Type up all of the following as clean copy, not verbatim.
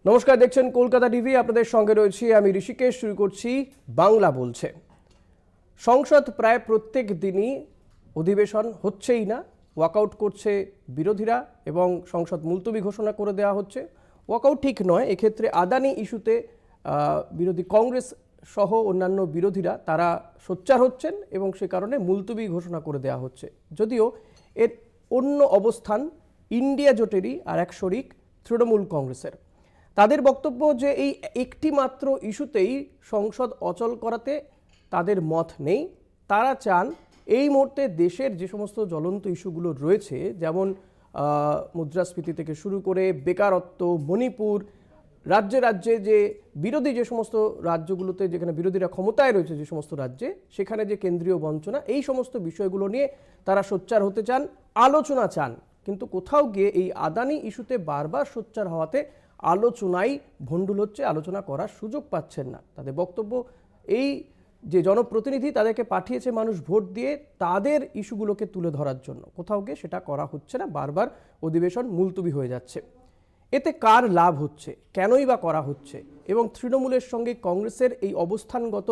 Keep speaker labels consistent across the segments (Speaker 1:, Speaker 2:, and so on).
Speaker 1: নমস্কার, দেখছেন কলকাতা টিভি। আপনাদের সঙ্গে রয়েছি আমি ঋষিকেশ। শুরু করছি বাংলা বলছে। সংসদ প্রায় প্রত্যেক দিনই অধিবেশন হচ্ছেই না, ওয়াকআউট করছে বিরোধীরা এবং সংসদ মুলতবি ঘোষণা করে দেওয়া হচ্ছে। ওয়াকআউট ঠিক নয়, এক্ষেত্রে আদানি ইস্যুতে বিরোধী কংগ্রেস সহ অন্যান্য বিরোধীরা তারা সোচ্চার হচ্ছেন এবং সে কারণে মুলতবি ঘোষণা করে দেওয়া হচ্ছে। যদিও এর অন্য অবস্থান ইন্ডিয়া জোটেরই আর এক শরিক তৃণমূল কংগ্রেসের। তাদের বক্তব্য যে এই একটি মাত্র ইস্যুতেই সংসদ অচল করাতে তাদের মত নেই। তারা চান এই মুহূর্তে দেশের যে সমস্ত জ্বলন্ত ইস্যুগুলো রয়েছে, যেমন মুদ্রাস্ফীতি থেকে শুরু করে বেকারত্ব, মণিপুর, রাজ্যে রাজ্যে যে বিরোধী যে সমস্ত রাজ্যগুলোতে যেখানে বিরোধীরা ক্ষমতায় রয়েছে, যে সমস্ত রাজ্যে সেখানে যে কেন্দ্রীয় বঞ্চনা, এই সমস্ত বিষয়গুলো নিয়ে তারা সোচ্চার হতে চান, আলোচনা চান। কিন্তু কোথাও গিয়ে এই আদানি ইস্যুতে বারবার সোচ্চার হওয়াতে আলোচনায় ভণ্ডুল হচ্ছে, আলোচনা করার সুযোগ পাচ্ছেন না। তাদের বক্তব্য এই যে জনপ্রতিনিধি তাদেরকে পাঠিয়েছে মানুষ ভোট দিয়ে তাদের ইস্যুগুলোকে তুলে ধরার জন্য, কোথাও গিয়ে সেটা করা হচ্ছে না, বারবার অধিবেশন মুলতবি হয়ে যাচ্ছে। এতে কার লাভ হচ্ছে, কেনই বা করা হচ্ছে এবং তৃণমূলের সঙ্গে কংগ্রেসের এই অবস্থানগত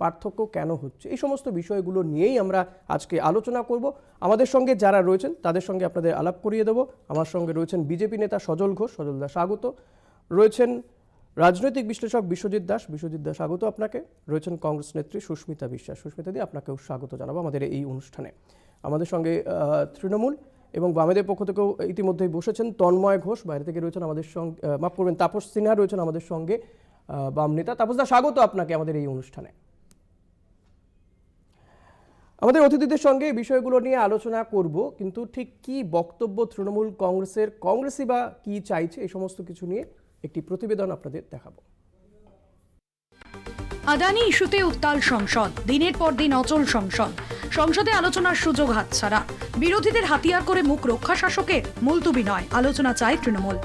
Speaker 1: পার্থক্য কেন হচ্ছে, এই সমস্ত বিষয়গুলো নিয়েই আমরা আজকে আলোচনা করব। আমাদের সঙ্গে যারা রয়েছেন তাদের সঙ্গে আপনাদের আলাপ করিয়ে দেব। আমার সঙ্গে রয়েছেন বিজেপি নেতা সজল ঘোষ, সজল দা স্বাগত। রয়েছেন রাজনৈতিক বিশ্লেষক বিশ্বজিৎ দাস, বিশ্বজিৎ দা স্বাগত আপনাকে। রয়েছেন কংগ্রেস নেত্রী সুস্মিতা বিশ্বাস, সুস্মিতা দি আপনাকেও স্বাগত জানাবো আমাদের এই অনুষ্ঠানে। আমাদের সঙ্গে তৃণমূল এবং বামেদের পক্ষ থেকেও ইতিমধ্যেই বসেছেন তন্ময় ঘোষ, বাইরে থেকে রয়েছেন আমাদের সঙ্গে, মাফ করবেন, তাপস সিনহা রয়েছেন আমাদের সঙ্গে, বাম নেতা। তাপস দা স্বাগত আপনাকে আমাদের এই অনুষ্ঠানে। আমাদের অতিথিদের সঙ্গে এই বিষয়গুলো নিয়ে আলোচনা করব, কিন্তু ঠিক কি বক্তব্য তৃণমূল কংগ্রেসের, কংগ্রেসই বা কি চাইছে, এই সমস্ত কিছু নিয়ে একটি প্রতিবেদন আপনাদের দেখাবো।
Speaker 2: আদানি ইস্যুতে উত্তাল সংসদ, দিনের পর দিন অচল সংসদ। সংসদে আলোচনার সুযোগ হাতছাড়া, বিরোধীদের হাতিয়ার করে মুখ রক্ষা শাসকের। মুলতবি নয়, আলোচনা চায় তৃণমূল।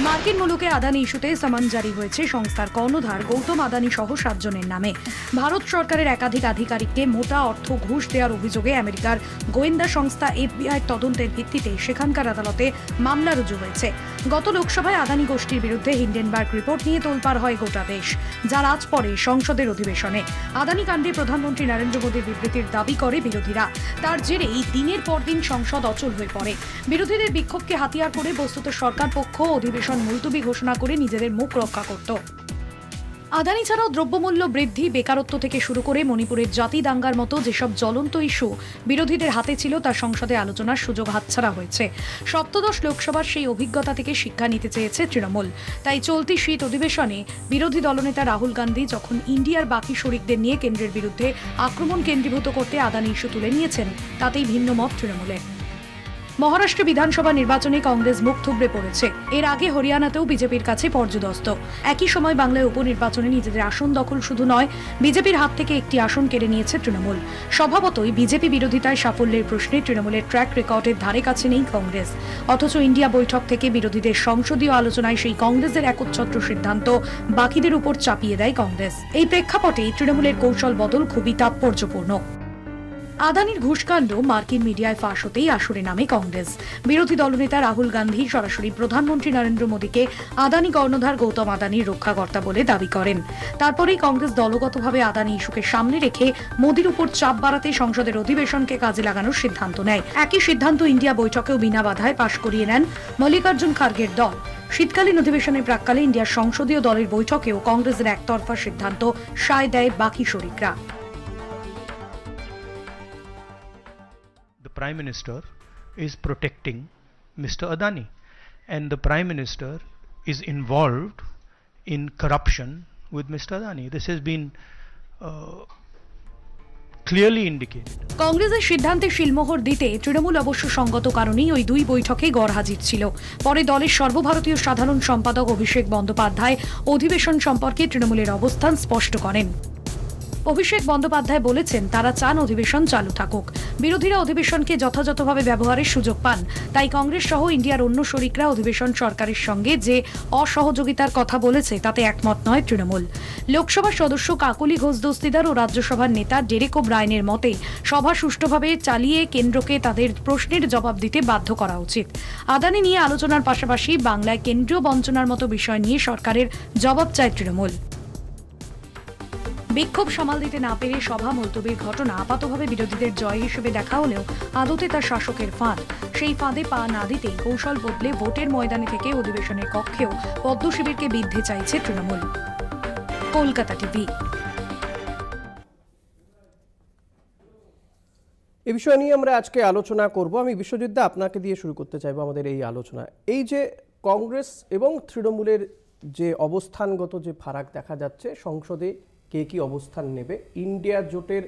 Speaker 2: মার্কিন মুলুকে আদানি ইস্যুতে সামান জারি হয়েছে সংস্থার কর্ণধার গৌতম আদানি সহ 7 জনের নামে। ভারত সরকারের একাধিক আধিকারিককে মোটা অর্থ ঘুষ দেওয়ার অভিযোগে আমেরিকার গোয়েন্দা সংস্থা FBI তদন্তের ভিত্তিতে সেখানকার আদালতে মামলা রুজু হয়েছে। গত লোকসভায় আদানি গোষ্ঠীর বিরুদ্ধে হিন্ডেনবার্গ রিপোর্ট নিয়ে তোলপাড় হয় গোটা দেশ, যার আজ পরে সংসদের অধিবেশনে। আদানি কাণ্ডে প্রধানমন্ত্রী নরেন্দ্র মোদীর বিবৃতির দাবি করে বিরোধীরা। তার জেরেই দিনের পর দিন সংসদ অচল হয়ে পড়ে। বিরোধীদের বিক্ষোভকে হাতিয়ার করে বস্তুত সরকার পক্ষ অধিবেশন মুলতবি ঘোষণা করে নিজেদের মুখ রক্ষা করত। আদানি ছাড়াও দ্রব্যমূল্য বৃদ্ধি, বেকারত্ব থেকে শুরু করে মণিপুরের জাতি দাঙ্গার মতো যেসব জ্বলন্ত ইস্যু বিরোধীদের হাতে ছিল, তা সংসদে আলোচনার সুযোগ হাতছাড়া হয়েছে। সপ্তদশ লোকসভার সেই অভিজ্ঞতা থেকে শিক্ষা নিতে চেয়েছে তৃণমূল। তাই চলতি শীত অধিবেশনে বিরোধী দলনেতা রাহুল গান্ধী যখন ইন্ডিয়ার বাকি শরিকদের নিয়ে কেন্দ্রের বিরুদ্ধে আক্রমণ কেন্দ্রীভূত করতে আদানি ইস্যু তুলে নিয়েছেন, তাতেই ভিন্ন মত তৃণমূলের। মহারাষ্ট্র বিধানসভা নির্বাচনে কংগ্রেস মুখ থুবড়ে পড়েছে। এর আগে হরিয়ানাতেও বিজেপির কাছে পর্যদস্ত। একই সময় বাংলায় উপনির্বাচনে নিজেদের আসন দখল শুধু নয়, বিজেপির হাত থেকে একটি আসন কেড়ে নিয়েছে তৃণমূল। স্বভাবতই বিজেপি বিরোধিতায় সাফল্যের প্রশ্নে তৃণমূলের ট্র্যাক রেকর্ডের ধারে কাছে নেই কংগ্রেস। অথচ ইন্ডিয়া বৈঠক থেকে বিরোধীদের সংসদীয় আলোচনায় সেই কংগ্রেসের একচ্ছত্র সিদ্ধান্ত বাকিদের উপর চাপিয়ে দেয় কংগ্রেস। এই প্রেক্ষাপটে তৃণমূলের কৌশল বদল খুবই তাৎপর্যপূর্ণ। আদানির ঘুষকাণ্ড মার্কিন মিডিয়ায় ফাঁস হতেই আসরে নামে কংগ্রেস। বিরোধী দলনেতা রাহুল গান্ধী সরাসরি প্রধানমন্ত্রী নরেন্দ্র মোদীকে আদানি কর্ণধার গৌতম আদানির রক্ষাকর্তা বলে দাবি করেন। তারপরেই কংগ্রেস দলগতভাবে আদানি ইস্যুকে সামনে রেখে মোদীর উপর চাপ বাড়াতে সংসদের অধিবেশনকে কাজে লাগানোর সিদ্ধান্ত নেয়। একই সিদ্ধান্ত ইন্ডিয়া বৈঠকেও বিনা বাধায় পাশ করিয়ে নেন মল্লিকার্জুন খার্গের দল। শীতকালীন অধিবেশনের প্রাক্কালে ইন্ডিয়ার সংসদীয় দলের বৈঠকেও কংগ্রেসের একতরফা সিদ্ধান্ত সায় দেয় বাকি শরিকরা।
Speaker 3: The Prime Minister is protecting Mr. Adani, and the Prime Minister is involved in corruption with Mr. Adani. This has been clearly indicated.
Speaker 2: কংগ্রেসের সিদ্ধান্তে শিলমোহর দিতে তৃণমূল অবশ্য সঙ্গত কারণেই ওই দুই বৈঠকে গড়হাজির ছিল। পরে দলের সর্বভারতীয় সাধারণ সম্পাদক অভিষেক বন্দ্যোপাধ্যায় অধিবেশন সম্পর্কে তৃণমূলের অবস্থান স্পষ্ট করেন। অভিষেক বন্দ্যোপাধ্যায় বলেছেন তারা চান অধিবেশন চালু থাকুক। বিরোধীরা অধিবেশনকে যথাযথভাবে ব্যবহারের সুযোগ পান, তাই কংগ্রেস সহ ইন্ডিয়ার অন্য শরিকরা অধিবেশন সরকারের সঙ্গে যে অসহযোগিতার কথা বলেছে তাতে একমত নয় তৃণমূল। লোকসভা সদস্য কাকলি ঘোষ দস্তিদার ও রাজ্যসভার নেতা ডেরেক ওব্রায়েনের মতে সভা সুষ্ঠুভাবে চালিয়ে কেন্দ্রকে তাদের প্রশ্নের জবাব দিতে বাধ্য করা উচিত। আদানি নিয়ে আলোচনার পাশাপাশি বাংলায় কেন্দ্রীয় বঞ্চনার মতো বিষয় নিয়ে সরকারের জবাব চায় তৃণমূল। বিক্ষোভ সামাল দিতে না পেরে সভা মুলতবির ঘটনা আপাতভাবে বিরোধীদের জয় হিসেবে দেখা হলেও আদতে তা শাসকের ফাঁদ। সেই ফাঁদে পা না দিতেই কৌশল বদলে ভোটের ময়দানে থেকে অধিবেশনের কক্ষেও পদ্ম শিবিরকে বিদ্ধে চাইছে তৃণমূল। কলকাতা টিভি।
Speaker 1: এ বিষয় নিয়ে আমরা আজকে আলোচনা করব। আমি বিশ্বজিৎ দা আপনাকে দিয়ে শুরু করতে চাইবো আমাদের এই আলোচনা। এই যে কংগ্রেস এবং তৃণমূলের যে অবস্থানগত যে ফারাক দেখা যাচ্ছে, সংসদে কে কি অবস্থান নেবে, ইন্ডিয়া জোটের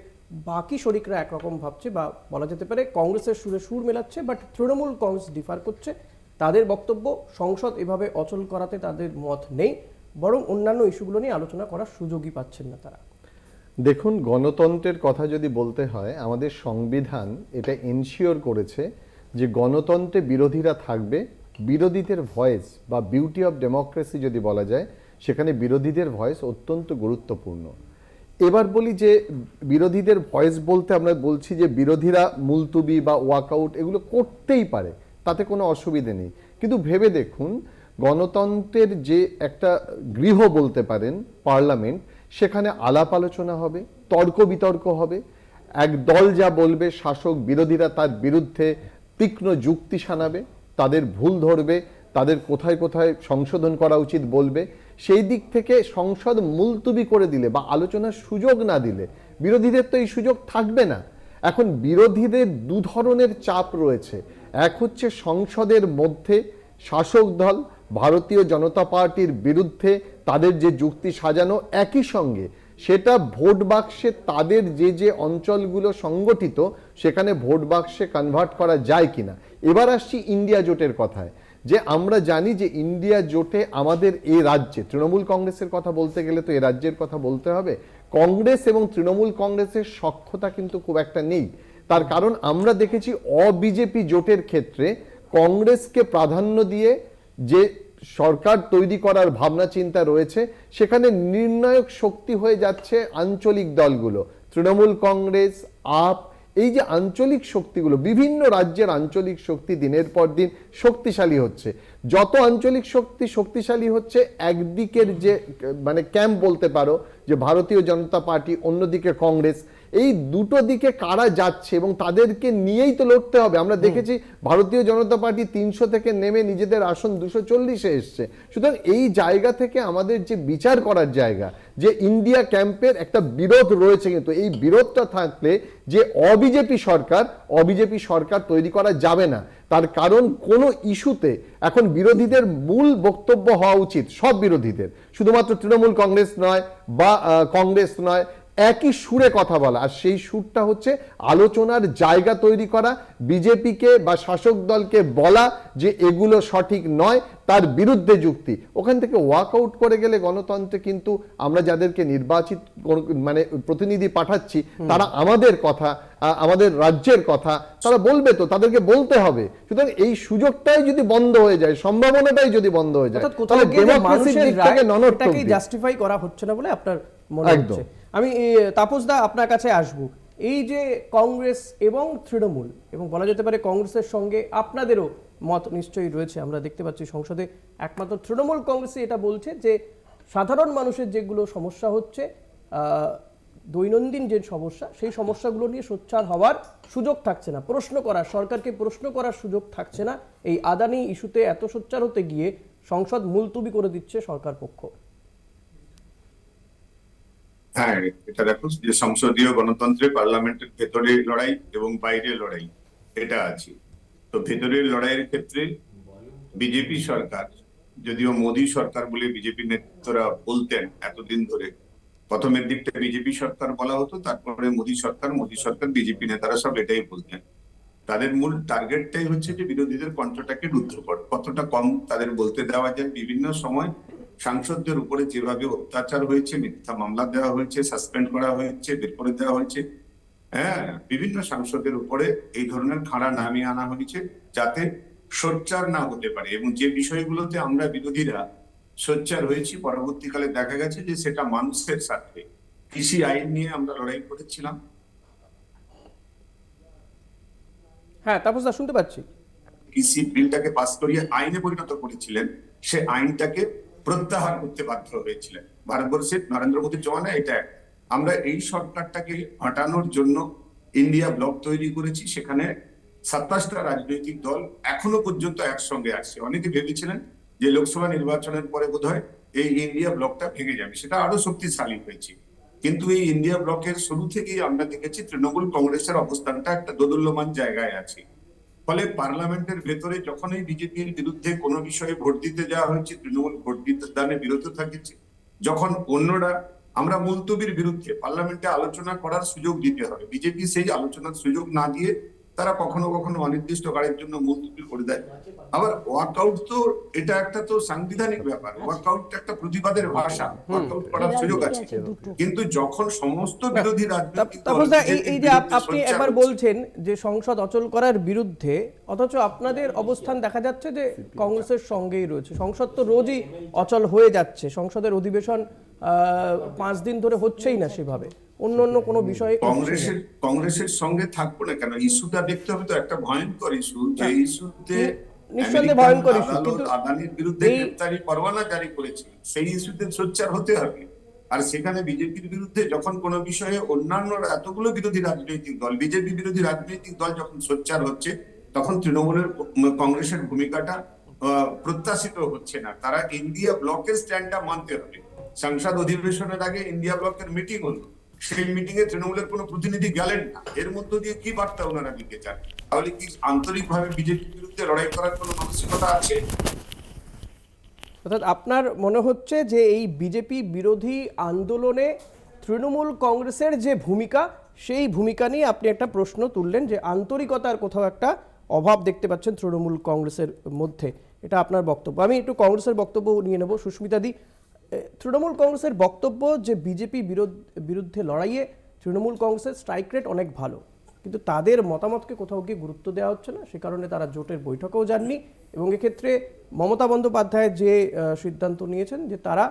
Speaker 1: বাকি শরিকরা একরকম ভাবছে বা বলা যেতে পারে কংগ্রেসের সুরে সুর মেলাচ্ছে, বাট তৃণমূল কংগ্রেস ডিফার করছে। তাদের বক্তব্য সংসদ এভাবে অচল করাতে তাদের মত নেই, বরং অন্যান্য ইস্যুগুলো নিয়ে আলোচনা করার সুযোগই পাচ্ছেন না তারা।
Speaker 4: দেখুন, গণতন্ত্রের কথা যদি বলতে হয়, আমাদের সংবিধান এটা এনশিওর করেছে যে গণতন্ত্রে বিরোধীরা থাকবে। বিরোধীদের ভয়েস বা বিউটি অফ ডেমোক্রেসি যদি বলা যায়, সেখানে বিরোধীদের ভয়েস অত্যন্ত গুরুত্বপূর্ণ। এবার বলি যে বিরোধীদের ভয়েস বলতে আমরা বলছি যে বিরোধীরা মুলতুবি বা ওয়াকআউট এগুলো করতেই পারে, তাতে কোনো অসুবিধে নেই। কিন্তু ভেবে দেখুন, গণতন্ত্রের যে একটা গৃহ বলতে পারেন পার্লামেন্ট, সেখানে আলাপ আলোচনা হবে, তর্ক বিতর্ক হবে। এক দল যা বলবে, শাসক বিরোধীরা তার বিরুদ্ধে তীক্ষ্ণ যুক্তি শানাবে, তাদের ভুল ধরবে, তাদের কোথায় কোথায় সংশোধন করা উচিত বলবে। সেই দিক থেকে সংসদ মুলতুবি করে দিলে বা আলোচনার সুযোগ না দিলে বিরোধীদের তো এই সুযোগ থাকবে না। এখন বিরোধীদের দু ধরনের চাপ রয়েছে। এক হচ্ছে সংসদের মধ্যে শাসক দল ভারতীয় জনতা পার্টির বিরুদ্ধে তাদের যে যুক্তি সাজানো, একই সঙ্গে সেটা ভোট বাক্সে তাদের যে যে অঞ্চলগুলো সংগঠিত সেখানে ভোট বাক্সে কনভার্ট করা যায় কিনা। এবার আসছি ইন্ডিয়া জোটের কথায়, যে আমরা জানি যে ইন্ডিয়া জোটে আমাদের এই রাজ্যে তৃণমূল কংগ্রেসের কথা বলতে গেলে তো এ রাজ্যের কথা বলতে হবে। কংগ্রেস এবং তৃণমূল কংগ্রেসের সখ্যতা কিন্তু খুব একটা নেই। তার কারণ আমরা দেখেছি অবিজেপি জোটের ক্ষেত্রে কংগ্রেসকে প্রাধান্য দিয়ে যে সরকার তৈরি করার ভাবনা চিন্তা রয়েছে, সেখানে নির্ণায়ক শক্তি হয়ে যাচ্ছে আঞ্চলিক দলগুলো, তৃণমূল কংগ্রেস, আপ। এই যে আঞ্চলিক শক্তিগুলো, বিভিন্ন রাজ্যের আঞ্চলিক শক্তি দিনের পর দিন শক্তিশালী হচ্ছে। যত আঞ্চলিক শক্তি শক্তিশালী হচ্ছে, একদিকের যে মানে ক্যাম্প বলতে পারো যে ভারতীয় জনতা পার্টি, অন্যদিকে কংগ্রেস, এই দুটো দিকে কারা যাচ্ছে এবং তাদেরকে নিয়েই তো লড়তে হবে। আমরা দেখেছি ভারতীয় জনতা পার্টি 300 থেকে নেমে নিজেদের আসন 240-এ এসছে। সুতরাং এই জায়গা থেকে আমাদের যে বিচার করার জায়গা, যে ইন্ডিয়া ক্যাম্পের একটা বিরোধ রয়েছে, কিন্তু এই বিরোধটা থাকলে যে অবিজেপি সরকার তৈরি করা যাবে না। তার কারণ কোনো ইস্যুতে এখন বিরোধীদের মূল বক্তব্য হওয়া উচিত, সব বিরোধীদের, শুধুমাত্র তৃণমূল কংগ্রেস নয় বা কংগ্রেস নয়, একই সুরে কথা বলা। আর সেই সুরটা হচ্ছে আলোচনার জায়গা তৈরি করা, বিজেপিকে বা শাসক দলকে বলা যে এগুলো সঠিক নয়, তার বিরুদ্ধে যুক্তি। ওখান থেকে ওয়াকআউট করে গেলে গণতন্ত্রে কিন্তু আমরা যাদেরকে নির্বাচিত মানে প্রতিনিধি পাঠাচ্ছি, তারা আমাদের কথা, আমাদের রাজ্যের কথা তারা বলবে, তো তাদেরকে বলতে হবে। সুতরাং এই সুযোগটাই যদি বন্ধ হয়ে যায়, সম্ভাবনাটাই যদি বন্ধ হয়ে যায়, তাহলে ডেমোক্রেসির দিক থেকে ননটক
Speaker 1: জাস্টিফাই করা হচ্ছে না বলে আপনার মনে হচ্ছে। আমি তাপস দা আপনার কাছে আসব। এই যে কংগ্রেস এবং তৃণমূল, এবং বলা যেতে পারে কংগ্রেসের সঙ্গে আপনাদেরও মত নিশ্চয়ই রয়েছে, আমরা দেখতে পাচ্ছি সংসদে একমাত্র তৃণমূল কংগ্রেসই এটা বলছে যে সাধারণ মানুষের যেগুলো সমস্যা হচ্ছে, দৈনন্দিন যে সমস্যা, সেই সমস্যাগুলো নিয়ে সোচ্চার হওয়ার সুযোগ থাকছে না, প্রশ্ন করার, সরকারকে প্রশ্ন করার সুযোগ থাকছে না। এই আদানি ইস্যুতে এত সোচ্চার হতে গিয়ে সংসদ মুলতুবি করে দিচ্ছে সরকার পক্ষ।
Speaker 5: হ্যাঁ, এটা দেখো যে সংসদীয় গণতন্ত্রে পার্লামেন্টের ভেতরে লড়াই এবং বাইরে লড়াই, এটা আছে। তো ভেতরের লড়াইয়ের ক্ষেত্রে বিজেপি সরকার, যদিও মোদী সরকার বলে বিজেপি নেতৃত্বরা বলতেন এতদিন ধরে, প্রথমের দিকটা বিজেপি সরকার বলা হতো, তারপরে মোদী সরকার বিজেপি নেতারা সব এটাই বলতেন। তাদের মূল টার্গেটটাই হচ্ছে যে বিরোধীদের কণ্ঠটাকে রুদ্ধ করা, কতটা কম তাদের বলতে দেওয়া যায়। বিভিন্ন সময় সাংসদদের উপরে যেভাবে অত্যাচার হয়েছে, মিথ্যা মামলা দেওয়া হয়েছে, সাসপেন্ড করা হয়েছে, বের করে দেওয়া হয়েছে, হ্যাঁ, বিভিন্ন সাংসদের উপরে এই ধরনের খাড়া নামিয়ে আনা হয়েছে যাতে সোচ্চার না হতে পারে। এবং যে বিষয়গুলোতে আমরা বিরোধীরা সোচ্চার হয়েছি, পরবর্তীকালে দেখা গেছে যে সেটা মানুষের স্বার্থে। কৃষি আইন নিয়ে আমরা লড়াই করেছিলাম।
Speaker 1: হ্যাঁ, তাপস দা শুনতে পাচ্ছি।
Speaker 5: কৃষি বিলটাকে পাস করিয়ে আইনে পরিণত করেছিলেন, সে আইনটাকে প্রত্যাহার করতে বাধ্য হয়েছিলেন ভারতবর্ষের নরেন্দ্র মোদীর জমানায়। এটা আমরা এই সরকারটাকে হটানোর জন্য ইন্ডিয়া ব্লক তৈরি করেছি, সেখানে 27টা রাজনৈতিক দল এখনো পর্যন্ত একসঙ্গে আছে। অনেকে ভেবেছিলেন যে লোকসভা নির্বাচনের পরে বোধহয় এই ইন্ডিয়া ব্লকটা ভেঙে যাবে, সেটা আরো শক্তিশালী হয়েছে। কিন্তু এই ইন্ডিয়া ব্লকের শুরু থেকেই আমরা দেখেছি তৃণমূল কংগ্রেসের অবস্থানটা একটা দোদুল্যমান জায়গায় আছে। ফলে পার্লামেন্টের ভেতরে যখনই বিজেপির বিরুদ্ধে কোনো বিষয়ে ভোট দিতে যাওয়া হয়েছে, তৃণমূল ভোট দিতে দানে বিরত থাকেছে। যখন অন্যরা, আমরা মুলতবির বিরুদ্ধে পার্লামেন্টে আলোচনা করার সুযোগ দিতে হবে, বিজেপি সেই আলোচনার সুযোগ না দিয়ে তারা কখনো কখনো অনির্দিষ্টকালের জন্য মুলতবি করে দেয়। আবার ওয়াকআউট তো এটা একটা তো সাংবিধানিক ব্যাপার, ওয়াকআউট একটা প্রতিবাদের ভাষা, ওয়াকআউট করার সুযোগ আছে। কিন্তু যখন সমস্ত বিরোধী রাজনৈতিক দল
Speaker 1: তাপস দা, এই যে আপনি একবার বলছেন যে সংসদ অচল করার বিরুদ্ধে, অথচ আপনাদের অবস্থান দেখা যাচ্ছে যে কংগ্রেসের সঙ্গেই রয়েছে। সংসদ তো রোজই অচল হয়ে যাচ্ছে, সংসদের অধিবেশন 5 দিন ধরে হচ্ছেই না সেভাবে, অন্য অন্য কোনো বিষয়ে
Speaker 5: কংগ্রেসের সঙ্গে থাকবো না কেন? ইস্যুটা দেখতে হবে তো, একটা ভয়ঙ্কর ইস্যু, যে ইস্যুতে
Speaker 1: নিঃসন্দেহে ভয়ঙ্কর ইস্যু, কিন্তু
Speaker 5: আদানির বিরুদ্ধে গ্রেফতারি পরোয়ানা জারি করেছে, সেই ইস্যুতে সোচ্চার হতে হবে। আর সেখানে বিজেপির বিরুদ্ধে যখন কোনো বিষয়ে অন্যান্য এতগুলো বিরোধী রাজনৈতিক দল, বিজেপি বিরোধী রাজনৈতিক দল যখন সোচ্চার হচ্ছে, তখন তৃণমূলের কংগ্রেসের ভূমিকাটা প্রত্যাশিত হচ্ছে না। তারা ইন্ডিয়া ব্লকের স্ট্যান্ডটা মানতে হবে। সংসদ অধিবেশনের আগে ইন্ডিয়া ব্লকের মিটিং হলো, সেই মিটিং এ তৃণমূলের কোনো প্রতিনিধি গেলেন না। এর মধ্য দিয়ে কি বার্তা ওনারা দিতে চান? তাহলে কি আন্তরিকভাবে বিজেপির বিরুদ্ধে লড়াই করার কোনো মানসিকতা আছে?
Speaker 1: অর্থাৎ আপনার মনে হচ্ছে যে এই বিজেপি বিরোধী আন্দোলনে তৃণমূল কংগ্রেসের যে ভূমিকা, সেই ভূমিকা নিয়ে আপনি একটা প্রশ্ন তুললেন যে আন্তরিকতার কোথাও একটা অভাব দেখতে পাচ্ছেন তৃণমূল কংগ্রেসের মধ্যে, এটা আপনার বক্তব্য। আমি একটু কংগ্রেসের বক্তব্য নিয়ে নেব। সুস্মিতা দি, তৃণমূল কংগ্রেসের বক্তব্য যে বিজেপি বিরুদ্ধে লড়াইয়ে তৃণমূল কংগ্রেসের স্ট্রাইক রেট অনেক ভালো, কিন্তু তাদের মতামতকে কোথাও গিয়ে গুরুত্ব দেওয়া হচ্ছে না, সে কারণে তারা জোটের বৈঠকেও যাননি। এবং এক্ষেত্রে মমতা বন্দ্যোপাধ্যায় যে সিদ্ধান্ত নিয়েছেন যে তারা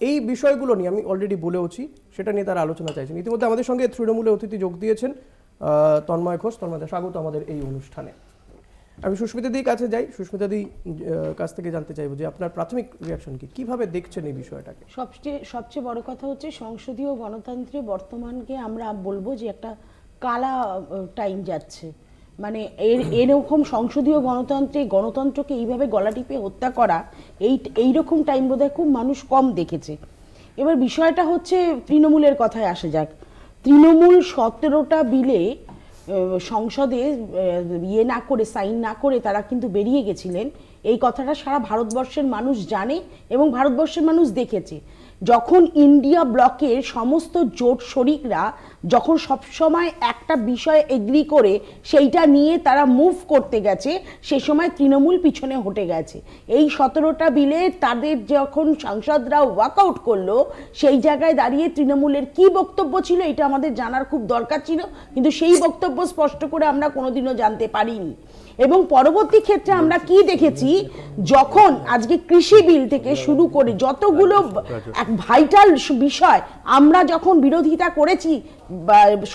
Speaker 1: এই বিষয়গুলো নিয়ে, আমি অলরেডি বলেওছি, সেটা নিয়ে তারা আলোচনা চাইছেন। ইতিমধ্যে আমাদের সঙ্গে তৃণমূলের অতিথি যোগ দিয়েছেন তন্ময় ঘোষ। তন্ময় দা, স্বাগত আমাদের এই অনুষ্ঠানে। আমি সুস্মিতা দির কাছে যাই। সুস্মিতা দি কাছ থেকে জানতে চাইবো যে আপনার প্রাথমিক রিয়াকশন কি, কিভাবে দেখছেন এই বিষয়টাকে?
Speaker 6: সবচেয়ে বড় কথা হচ্ছে সংসদীয় গণতন্ত্রে বর্তমানকে আমরা বলবো যে একটা কালা টাইম যাচ্ছে। মানে এরকম সংসদীয় গণতন্ত্রকে এইভাবে গলা টিপে হত্যা করা, এইরকম টাইম বোধহয় খুব মানুষ কম দেখেছে। এবার বিষয়টা হচ্ছে তৃণমূলের কথায় আসা যাক। তৃণমূল 17টা বিলে সংসদে না করে, সাইন না করে তারা কিন্তু বেরিয়ে গেছিলেন। এই কথাটা সারা ভারতবর্ষের মানুষ জানে এবং ভারতবর্ষের মানুষ দেখেছে। যখন ইন্ডিয়া ব্লকের সমস্ত জোট শরিকরা যখন সবসময় একটা বিষয় এগ্রি করে সেইটা নিয়ে তারা মুভ করতে গেছে, সে সময় তৃণমূল পিছনে হটে গেছে। এই 17টা বিলে তাদের যখন সাংসদরা ওয়াকআউট করলো, সেই জায়গায় দাঁড়িয়ে তৃণমূলের কি বক্তব্য ছিল এটা আমাদের জানার খুব দরকার ছিল, কিন্তু সেই বক্তব্য স্পষ্ট করে আমরা কোনোদিনও জানতে পারিনি। এবং পরবর্তী ক্ষেত্রে আমরা কি দেখেছি, যখন আজকে কৃষি বিল থেকে শুরু করে যতগুলো এক ভাইটাল বিষয় আমরা যখন বিরোধিতা করেছি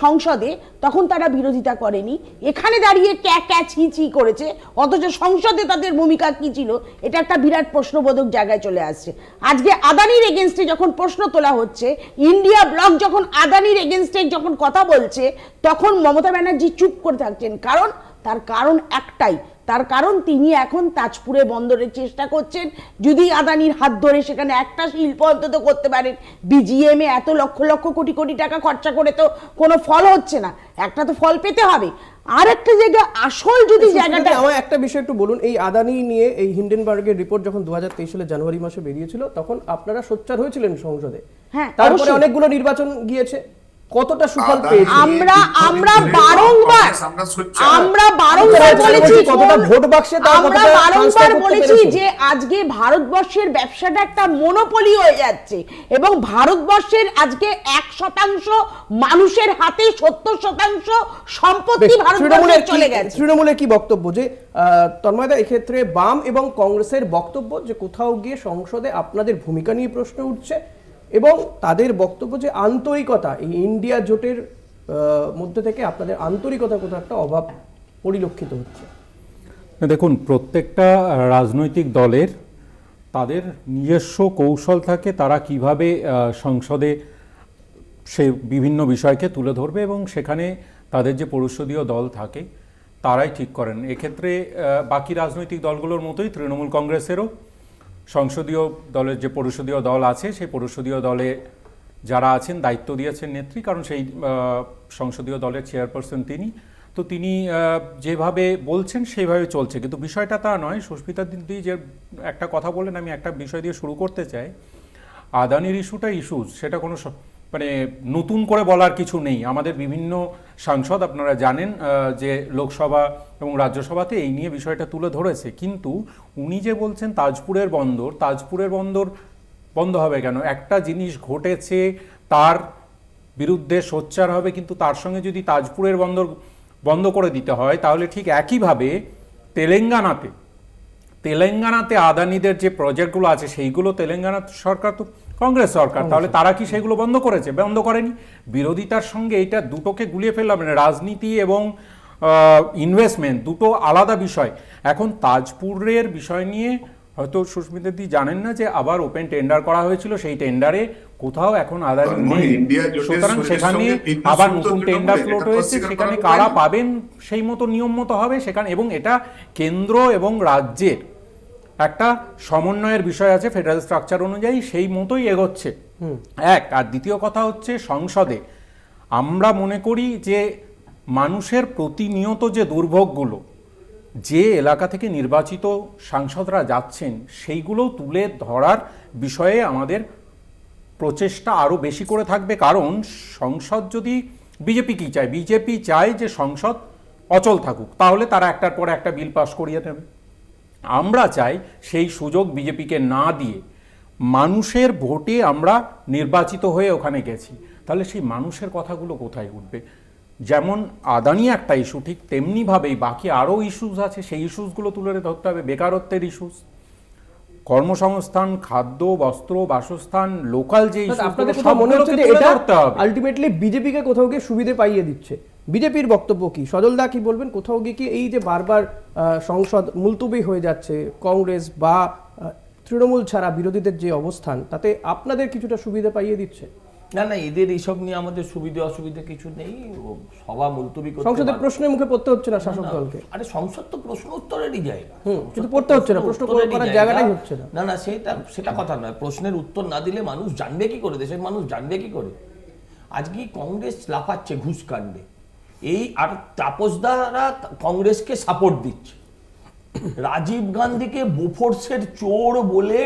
Speaker 6: সংসদে, তখন তারা বিরোধিতা করেনি, এখানে দাঁড়িয়ে ক্যা ছি করেছে, অথচ সংসদে তাদের ভূমিকা কি ছিল এটা একটা বিরাট প্রশ্নবোধক জায়গায় চলে আসছে। আজকে আদানির এগেনস্টে যখন প্রশ্ন তোলা হচ্ছে, ইন্ডিয়া ব্লক যখন আদানির এগেনস্টে যখন কথা বলছে, তখন মমতা ব্যানার্জি চুপ করে থাকছেন। তার কারণ একটাই, তার কারণ তিনি এখন তাজপুরে বন্দরের চেষ্টা করছেন। যদি আদানির হাত ধরে সেখানে একটা শিল্প অন্তত করতে পারেন, বিজিএমে এত লক্ষ লক্ষ কোটি কোটি টাকা খরচা করে তো কোনো ফল হচ্ছে না, একটা তো ফল পেতে হবে। আর একটা জায়গা আসল যদি জায়গাটা,
Speaker 1: আমার একটা বিষয় একটু বলুন, এই আদানি নিয়ে এই হিন্ডেনবার্গের রিপোর্ট যখন 2023 সালে জানুয়ারি মাসে বেরিয়েছিল, তখন আপনারা সোচ্চার হয়েছিলেন সংসদে।
Speaker 6: হ্যাঁ,
Speaker 1: তারপরে অনেকগুলো নির্বাচন গিয়েছে, কতটা সুফল পেয়েছে?
Speaker 6: আমরা বারংবার বলেছি,
Speaker 1: কতটা ভোট বাক্সে তার
Speaker 6: আমরা
Speaker 1: কতটা
Speaker 6: বারংবার
Speaker 1: transfer করতে
Speaker 6: বলেছি
Speaker 1: পেরেছে?
Speaker 6: যে আজকে ভারতবর্ষের ব্যবসাটা একটা মনোপলি হয়ে যাচ্ছে এবং ভারতবর্ষের আজকে 1% মানুষের হাতে 70% সম্পত্তি ভারতবর্ষে চলে গেছে।
Speaker 1: তৃণমূলের কি বক্তব্য যে তন্ময়দা এক্ষেত্রে বাম এবং কংগ্রেসের বক্তব্য যে কোথাও গিয়ে সংসদে আপনাদের ভূমিকা নিয়ে প্রশ্ন উঠছে এবং তাদের বক্তব্য যে আন্তরিকতা এই ইন্ডিয়া জোটের মধ্যে থেকে আপনাদের আন্তরিকতার কোথাও একটা অভাব পরিলক্ষিত হচ্ছে।
Speaker 7: দেখুন, প্রত্যেকটা রাজনৈতিক দলের তাদের নিজস্ব কৌশল থাকে তারা কিভাবে সংসদে সে বিভিন্ন বিষয়কে তুলে ধরবে এবং সেখানে তাদের যে পরিষদীয় দল থাকে তারাই ঠিক করেন। এক্ষেত্রে বাকি রাজনৈতিক দলগুলোর মতোই তৃণমূল কংগ্রেসেরও সংসদীয় দলের যে পরিষদীয় দল আছে সেই পরিষদীয় দলে যারা আছেন দায়িত্ব দিয়েছেন নেত্রী, কারণ সেই সংসদীয় দলের চেয়ারপারসন তো তিনি যেভাবে বলছেন সেইভাবে চলছে। কিন্তু বিষয়টা তা নয়। সুস্মিতা দিদি যে একটা কথা বললেন, আমি একটা বিষয় দিয়ে শুরু করতে চাই। আদানির ইস্যুটা ইস্যুস, সেটা কোনো মানে নতুন করে বলার কিছু নেই। আমাদের বিভিন্ন সাংসদ আপনারা জানেন যে লোকসভা এবং রাজ্যসভাতে এই নিয়ে বিষয়টা তুলে ধরেছে। কিন্তু উনি যে বলছেন তাজপুরের বন্দর বন্ধ হবে কেন? একটা জিনিস ঘটেছে, তার বিরুদ্ধে সোচ্চার হবে, কিন্তু তার সঙ্গে যদি তাজপুরের বন্দর বন্ধ করে দিতে হয় তাহলে ঠিক একইভাবে তেলেঙ্গানাতে আদানিদের যে প্রজেক্টগুলো আছে সেইগুলো তেলেঙ্গানা সরকার তো কংগ্রেস সরকার, তাহলে তারা কি সেগুলো বন্ধ করেছে? বন্ধ করেনি। বিরোধিতার সঙ্গে এইটা দুটোকে গুলিয়ে ফেললাম। মানে রাজনীতি এবং ইনভেস্টমেন্ট দুটো আলাদা বিষয়। এখন তাজপুরের বিষয় নিয়ে হয়তো সুস্মিতাদি জানেন না যে আবার ওপেন টেন্ডার করা হয়েছিল, সেই টেন্ডারে কোথাও এখন আদানি নেই, সুতরাং সেখানে আবার নতুন টেন্ডার ফ্লোট হয়েছে, সেখানে কারা পাবেন সেই মতো নিয়ম মতো হবে সেখানে। এবং এটা কেন্দ্র এবং রাজ্যের একটা সমন্বয়ের বিষয় আছে ফেডারেল স্ট্রাকচার অনুযায়ী, সেই মতোই এগোচ্ছে এক। আর দ্বিতীয় কথা হচ্ছে সংসদে আমরা মনে করি যে মানুষের প্রতিনিয়ত যে দুর্ভোগগুলো যে এলাকা থেকে নির্বাচিত সাংসদরা যাচ্ছেন সেইগুলো তুলে ধরার বিষয়ে আমাদের প্রচেষ্টা আরও বেশি করে থাকবে। কারণ সংসদ যদি বিজেপি কি চায়? বিজেপি চায় যে সংসদ অচল থাকুক, তাহলে তারা একটার পর একটা বিল পাস করিয়ে দেবে। আমরা চাই সেই সুযোগ বিজেপিকে না দিয়ে মানুষের ভোটে আমরা নির্বাচিত হয়ে ওখানে গেছি, তাহলে সেই মানুষের কথাগুলো কোথায় উঠবে? যেমন আদানি একটা ইস্যু, ঠিক তেমনিভাবেই বাকি আরও ইস্যুস আছে, সেই ইস্যুসগুলো তুলে ধরতে হবে। বেকারত্বের ইস্যুস, কর্মসংস্থান, খাদ্য, বস্ত্র, বাসস্থান, লোকাল যে
Speaker 1: আপনাদের কোথাও মনে হচ্ছে যে এটা আলটিমেটলি বিজেপিকে কোথাও গিয়ে সুবিধে পাইয়ে দিচ্ছে? বিজেপির বক্তব্য কি? সজলদা কি বলবেন? কোথাও গিয়ে কি এই যে বারবার সংসদ মুলতবি হয়ে যাচ্ছে কংগ্রেস বা তৃণমূল ছাড়া বিরোধীদের যে অবস্থান, তাতে আপনাদের কিছুটা সুবিধা পাইয়ে দিচ্ছে?
Speaker 8: না, এদের এইসব নিয়ে আমাদের সুবিধা অসুবিধা কিছু নেই। সভা মুলতবি করতে
Speaker 1: সংসদের প্রশ্নের মুখে পড়তে হচ্ছে না শাসক দলকে।
Speaker 8: আরে সংসদ তো প্রশ্ন উত্তরেরই জায়গা,
Speaker 1: কিন্তু পড়তে হচ্ছে না, প্রশ্ন করার জায়গাটাই হচ্ছে না।
Speaker 8: না, সেটা কথা নয়। প্রশ্নের উত্তর না দিলে মানুষ জানবে কি করে? দেশের মানুষ জানবে কি করে? আজকে কংগ্রেস লাফাচ্ছে ঘুষ কাণ্ডে, আর তাপসদারা কংগ্রেসকে সাপোর্ট দিচ্ছে। রাজীব গান্ধীকে বোফোর্সের চোর বলে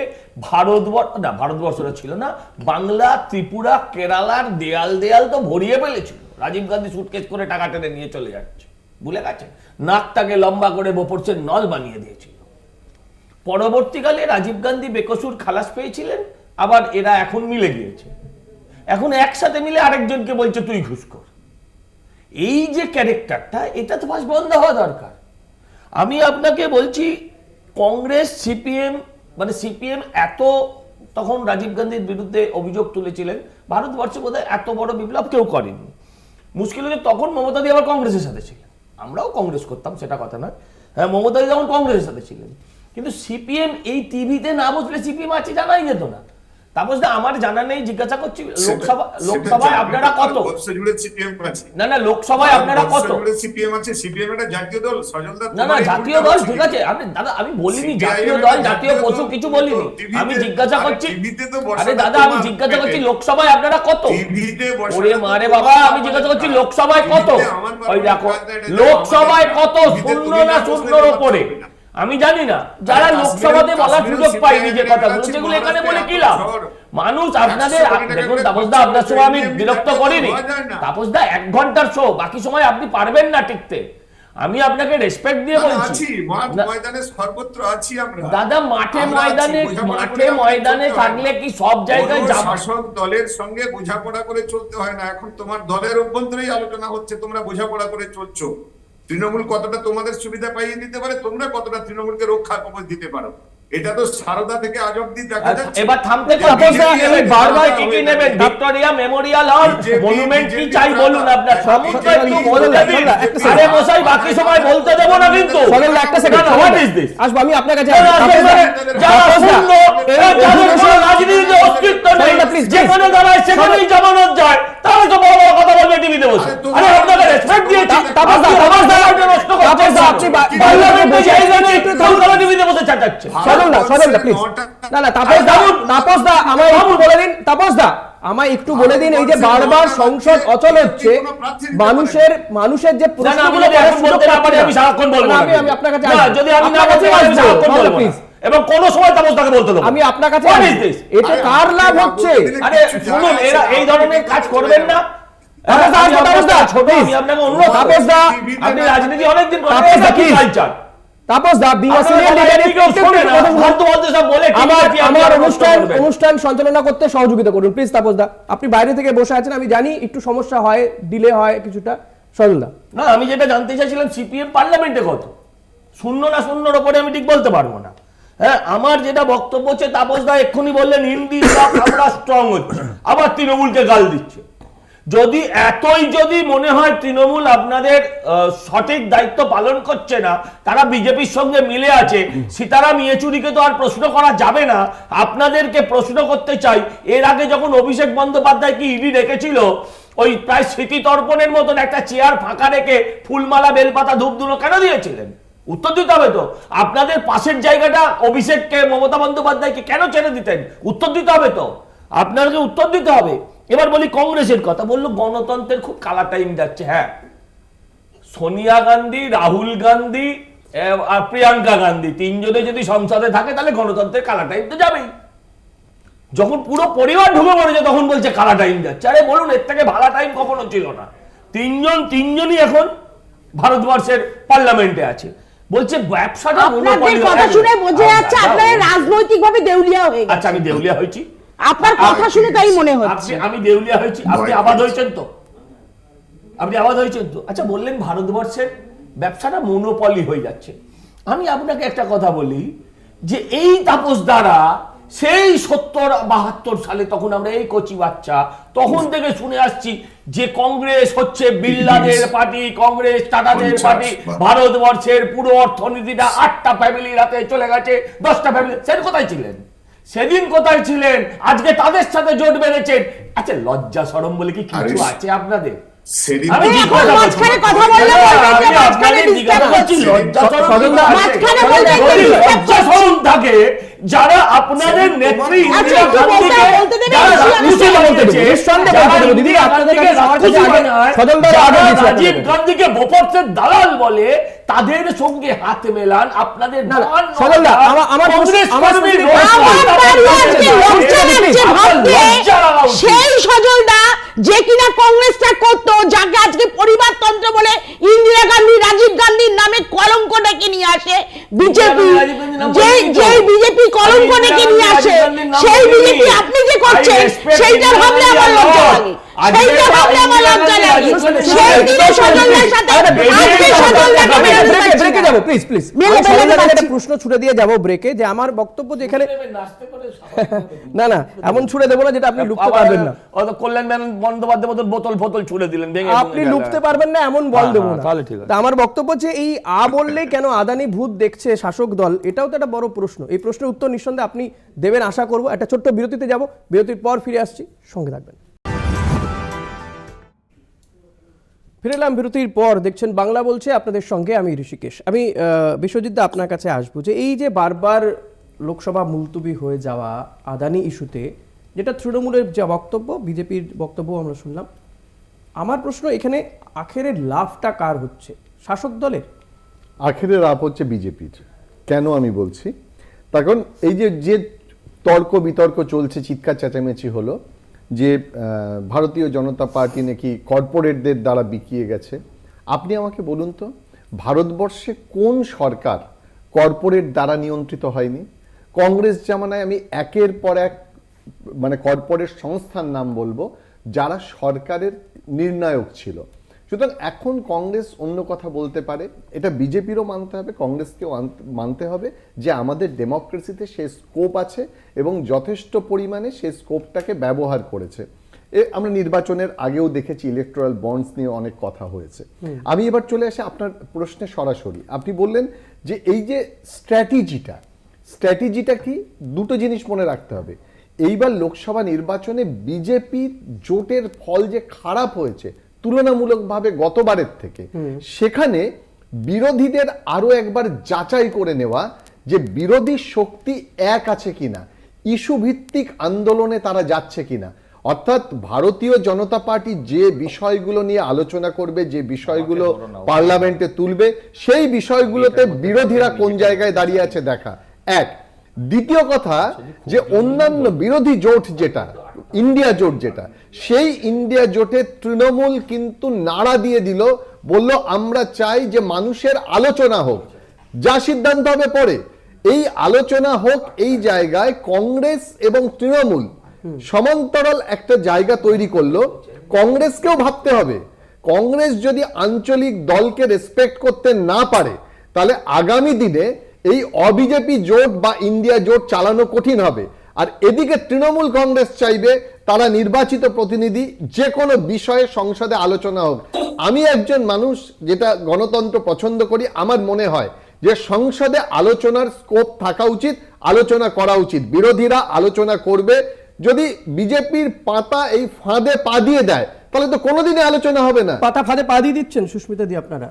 Speaker 8: ভারতবর্ষটা ছিল না, বাংলা, ত্রিপুরা, কেরালার দেয়াল তো ভরিয়ে ফেলেছিল। রাজীব গান্ধী সুটকেস করে টাকা টেনে নিয়ে চলে যাচ্ছে, ভুলে গেছে? নাকটাকে লম্বা করে বোফোর্সের নল বানিয়ে দিয়েছিল। পরবর্তীকালে রাজীব গান্ধী বেকসুর খালাস পেয়েছিলেন, আবার এরা এখন মিলে গিয়েছে, এখন একসাথে মিলে আরেকজনকে বলছে তুই ঘুষখোর। এই যে ক্যারেক্টারটা, এটা তো ফার্স্ট বন্ধ হওয়া দরকার। আমি আপনাকে বলছি, কংগ্রেস সিপিএম এত তখন রাজীব গান্ধীর বিরুদ্ধে অভিযোগ তুলেছিলেন, ভারতবর্ষে বোধহয় এত বড় বিপ্লব কেউ করেনি। মুশকিল হচ্ছে তখন মমতা দি আবার কংগ্রেসের সাথে ছিলেন, আমরাও কংগ্রেস করতাম, সেটা কথা নয়। হ্যাঁ, মমতা দি যখন কংগ্রেসের সাথে ছিলেন, কিন্তু সিপিএম এই টিভিতে না বসলে সিপিএম আছে জানাই যেত না। তাপস দা, আমার জানা নেই, জিজ্ঞাসা করছি, লোকসভায় আপনারা কত? না, লোকসভায় আপনারা কত?
Speaker 5: সিপিএম আছে, সিপিএম একটা জাতীয় দল।
Speaker 8: না, জাতীয় দল ঠিক আছে। দাদা, আমি বলিনি জাতীয় দল, জাতীয় পশু কিছু বলিনি। আমি জিজ্ঞাসা করছি, আরে দাদা, আমি জিজ্ঞাসা করছি লোকসভায় আপনারা কত? ওরে মারে বাবা, আমি জিজ্ঞাসা করছি লোকসভায় কত? ওই দেখো, লোকসভায় কত? 0 না 0-র উপরে। আমি জানি না, যারা লোকসভাতে বলার সুযোগ পায়নি যে কথাগুলো, সেগুলো এখানে বলে কি লাভ? মানুষ আপনাদের, দেখুন তাপসদা, আপনার সময় আমি বিরক্ত করিনি। তাপসদা 1 ঘন্টার শো, বাকি সময় আপনি পারবেন না টিকতে। আমি আপনাকে রেসপেক্ট দিয়ে বলছি।
Speaker 5: ময়দানে সর্বত্র আছি আমরা
Speaker 8: দাদা, মাঠে ময়দানে থাকলে কি সব জায়গায়
Speaker 5: শাসক দলের সঙ্গে বোঝাপড়া করে চলতে হয় না। এখন তোমার দলের অভ্যন্তরেই আলোচনা হচ্ছে, তোমরা বোঝাপড়া করে চলছো। তৃণমূল কতটা তোমাদের সুবিধা পাইয়ে দিতে পারে, তোমরা কতটা তৃণমূলকে রক্ষা কবচ দিতে পারো, এটা তো সারদা থেকে আজ অব্দি দেখা যাচ্ছে।
Speaker 8: এবার থামতে বারবার কি নেবেন? ভিক্টোরিয়া মেমোরিয়াল হল, মনুমেন্ট কি চাই বলুন আপনার? সমস্ত একটু বলতে দিন। আরে মশাই, বাকি সময় বলতে দেব না কিন্তু।
Speaker 1: একটা সেকেন্ড আসবো আমি আপনার কাছে।
Speaker 8: রাজনীতিতে অস্তিত্ব নেই, যেখানে দাঁড়ায় সেখানেই জামানত যায়, তাহলে তো বড় বড় কথা বলবে টিভিতে বসে। আরে আপনাকে রেসপেক্ট দিয়েছি, নষ্ট করছেন আপনি। পার্লামেন্টে জায়গা নেই, একটু টিভিতে বসে চাটাচ্ছে।
Speaker 1: আমায় একটু বলে দিন, এই যে বারবার সংসদ অচল হচ্ছে, মানুষের যে প্রশ্নগুলো
Speaker 8: আমি সারাক্ষণ বলবো,
Speaker 1: আমি আপনার কাছে
Speaker 8: যদি আমি না বলতে পারি সারাক্ষণ বলবো এবং কোন সময় তাপসদাকে বলতে দেবো।
Speaker 1: আমি আপনার কাছে, এটা কার লাভ হচ্ছে?
Speaker 8: আরে শুনুন, এরা এই ধরনের কাজ করবেন না। আমি আপনাকে অনুরোধ, তাপসদা আপনি রাজনীতি অনেকদিন করেন,
Speaker 1: অনুষ্ঠান সঞ্চালনা করতে সহযোগিতা করুন প্লিজ। তাপসদা, আপনি বাইরে থেকে বসে আছেন, আমি জানি একটু সমস্যা হয়, ডিলে হয় কিছুটা। সজলদা,
Speaker 8: না আমি যেটা জানতে চাইছিলাম, সিপিএম পার্লামেন্টে কত? 0 না 0-র উপরে আমি ঠিক বলতে পারবো না। হ্যাঁ, আমার যেটা বক্তব্য হচ্ছে, তাপসদা এক্ষুনি বললেন হিন্দি আমরা স্ট্রং হচ্ছে, আবার তৃণমূলকে গাল দিচ্ছে। যদি মনে হয় তৃণমূল আপনাদের সঠিক দায়িত্ব পালন করছে না, তারা বিজেপির সঙ্গে মিলে আছে, সীতারাম ইয়েচুরিকে তো আর প্রশ্ন করা যাবে না। আপনাদেরকে প্রশ্ন করতে চাই, এর আগে যখন অভিষেক বন্দ্যোপাধ্যায় কি ইডি রেখেছিল, ওই প্রায় স্মৃতি তর্পণের মতন একটা চেয়ার ফাঁকা রেখে ফুলমালা বেলপাতা ধূপধুনো কেন দিয়েছিলেন? উত্তর দিতে হবে তো। আপনাদের পাশের জায়গাটা অভিষেককে, মমতা বন্দ্যোপাধ্যায়কে কেন ছেড়ে দিতেন? উত্তর দিতে হবে তো, আপনাকে উত্তর দিতে হবে। এবার বলি কংগ্রেসের কথা, বললো গণতন্ত্রের খুব কালা টাইম যাচ্ছে। হ্যাঁ, সোনিয়া গান্ধী, রাহুল গান্ধী আর প্রিয়াঙ্কা গান্ধী 3 জনে যদি সংসদে থাকে, তাহলে গণতন্ত্রের কালা টাইম তো যাবেই। যখন পুরো পরিবার ঢুকে পড়েছে, তখন বলছে কালা টাইম যাচ্ছে। আরে বলুন, এর থেকে ভালো টাইম কখনো ছিল না। তিনজনই এখন ভারতবর্ষের পার্লামেন্টে আছে। বলছে ব্যবসাটা
Speaker 6: কথা শুনে বোঝা যাচ্ছে আপনারা রাজনৈতিকভাবে দেউলিয়া হয়ে গেছেন।
Speaker 8: আচ্ছা, আমি দেউলিয়া হয়েছি?
Speaker 6: আপনার কথা শুনে তাই মনে হচ্ছে।
Speaker 8: আমি দেউলিয়া হয়েছি? আপনি আবাদ হয়েছেন তো? আচ্ছা, বললেন ভারতবর্ষের ব্যবসাটা মনোপলি হয়ে যাচ্ছে। আমি আপনাকে একটা কথা বলি, যে এই তাপস দ্বারা সেই 70-72 সালে, তখন আমরা এই কচি বাচ্চা, তখন থেকে শুনে আসছি যে কংগ্রেস হচ্ছে বিল্লাদের পার্টি, কংগ্রেস টাটাদের পার্টি, ভারতবর্ষের পুরো অর্থনীতিটা 8টা ফ্যামিলির হাতে চলে গেছে, 10টা ফ্যামিলি। সেদিন কোথায় ছিলেন? আজকে তাদের সাথে জোট বেঁধেছেন। আচ্ছা, লজ্জা শরম বলে কি কিছু আছে আপনাদের? যারা আপনাদের নেত্রী রাজীব গান্ধীকে বোপর্সের দালাল বলে, তাদের সঙ্গে হাত মেলান আপনাদের
Speaker 6: সেই সজলদা যে কিনা কংগ্রেসটা করতো, যাকে আজকে পরিবারতন্ত্র বলে ইন্দিরা গান্ধী, রাজীব গান্ধীর নামে কলঙ্ক ডেকে নিয়ে আসে বিজেপি, যে বিজেপি কলঙ্ক ডেকে নিয়ে আসে, সেই বিজেপি আপনি যে করছেন, সেইটা ভাবলে আমার লজ্জা লাগে।
Speaker 1: প্রশ্ন ছুড়ে দিয়ে যাবো ব্রেকে, যে আমার বক্তব্য যেখানে না এমন ছুড়ে দেবো না যেটা আপনি লুকতে পারবেন না।
Speaker 8: কল্যাণ বন্দ্যোপাধ্যায় মতো বোতল ফতল ছুড়ে দিলেন,
Speaker 1: আপনি লুকতে পারবেন না এমন বল দেবো না। আমার বক্তব্য যে এই বললে কেন আদানি ভূত দেখছে শাসক দল, এটাও তো একটা বড় প্রশ্ন। এই প্রশ্নের উত্তর নিঃসন্দেহে আপনি দেবেন আশা করবো। একটা ছোট্ট বিরতিতে যাব, বিরতির পর ফিরে আসছি, সঙ্গে থাকবেন। ফিরলাম বিরতির পর, দেখছেন বাংলা বলছে, আপনাদের সঙ্গে আমি ঋষিকেশ। আমি বিশ্বজিৎ দা আপনার কাছে আসবো, যে এই যে বারবার লোকসভা মুলতুবি হয়ে যাওয়া আদানি ইস্যুতে, যেটা তৃণমূলের যে বক্তব্য, বিজেপির বক্তব্য আমরা শুনলাম, আমার প্রশ্ন এখানে আখেরে লাভটা কার হচ্ছে? শাসক দলের?
Speaker 4: আখেরে লাভ হচ্ছে বিজেপির। কেন আমি বলছি, তখন এই যে তর্ক বিতর্ক চলছে, চিৎকার চেঁচামেচি হলো যে ভারতীয় জনতা পার্টি নাকি কর্পোরেটদের দ্বারা বিকিয়ে গেছে। আপনি আমাকে বলুন তো, ভারতবর্ষে কোন সরকার কর্পোরেট দ্বারা নিয়ন্ত্রিত হয়নি? কংগ্রেস জামানায় আমি একের পর এক মানে কর্পোরেট সংস্থার নাম বলবো যারা সরকারের নির্ণায়ক ছিল। সুতরাং এখন কংগ্রেস অন্য কথা বলতে পারে, এটা বিজেপিরও মানতে হবে, কংগ্রেসকেও মানতে হবে যে আমাদের ডেমোক্রেসিতে সে স্কোপ আছে এবং যথেষ্ট পরিমাণে সে স্কোপটাকে ব্যবহার করেছে। আমরা নির্বাচনের আগেও দেখেছি ইলেকট্রাল বন্ডস নিয়ে অনেক কথা হয়েছে। আমি এবার চলে আসি আপনার প্রশ্নে সরাসরি। আপনি বললেন যে এই যে স্ট্র্যাটেজিটা কি, দুটো জিনিস মনে রাখতে হবে। এইবার লোকসভা নির্বাচনে বিজেপি জোটের ফল যে খারাপ হয়েছে তুলনামূলকভাবে গতবারের থেকে, সেখানে বিরোধীদের আরো একবার যাচাই করে নেওয়া যে বিরোধী শক্তি এক আছে কিনা, ইস্যু ভিত্তিক আন্দোলনে তারা যাচ্ছে কিনা। অর্থাৎ ভারতীয় জনতা পার্টি যে বিষয়গুলো নিয়ে আলোচনা করবে, যে বিষয়গুলো পার্লামেন্টে তুলবে, সেই বিষয়গুলোতে বিরোধীরা কোন জায়গায় দাঁড়িয়ে আছে দেখা এক। দ্বিতীয় কথা, যে অন্যান্য বিরোধী জোট যেটা ইন্ডিয়া জোট, যেটা সেই ইন্ডিয়া জোটে তৃণমূল কিন্তু নাড়া দিয়ে দিল, বলল আমরা চাই যে মানুষের আলোচনা হোক, যা সিদ্ধান্ত হবে পরে এই আলোচনা হোক। এই জায়গায় কংগ্রেস এবং তৃণমূল সমান্তরাল একটা জায়গা তৈরি করলো। কংগ্রেসকেও ভাবতে হবে, কংগ্রেস যদি আঞ্চলিক দলকে রেসপেক্ট করতে না পারে তাহলে আগামী দিনে এই অবিজেপি জোট বা ইন্ডিয়া জোট চালানো কঠিন হবে। আর এদিকে তৃণমূল কংগ্রেস চাইবে তারা নির্বাচিত প্রতিনিধি যে কোনো বিষয়ে সংসদে আলোচনা হোক। আমি একজন মানুষ যেটা গণতন্ত্র পছন্দ করি, আমার মনে হয় যে সংসদে আলোচনার স্কোপ থাকা উচিত, আলোচনা করা উচিত, বিরোধীরা আলোচনা করবে। যদি বিজেপির পাতা এই ফাঁদে পা দিয়ে দেয় তাহলে তো কোনোদিনই আলোচনা হবে না।
Speaker 1: পাতা ফাঁদে পা দিয়ে দিচ্ছেন সুস্মিতা দি আপনারা?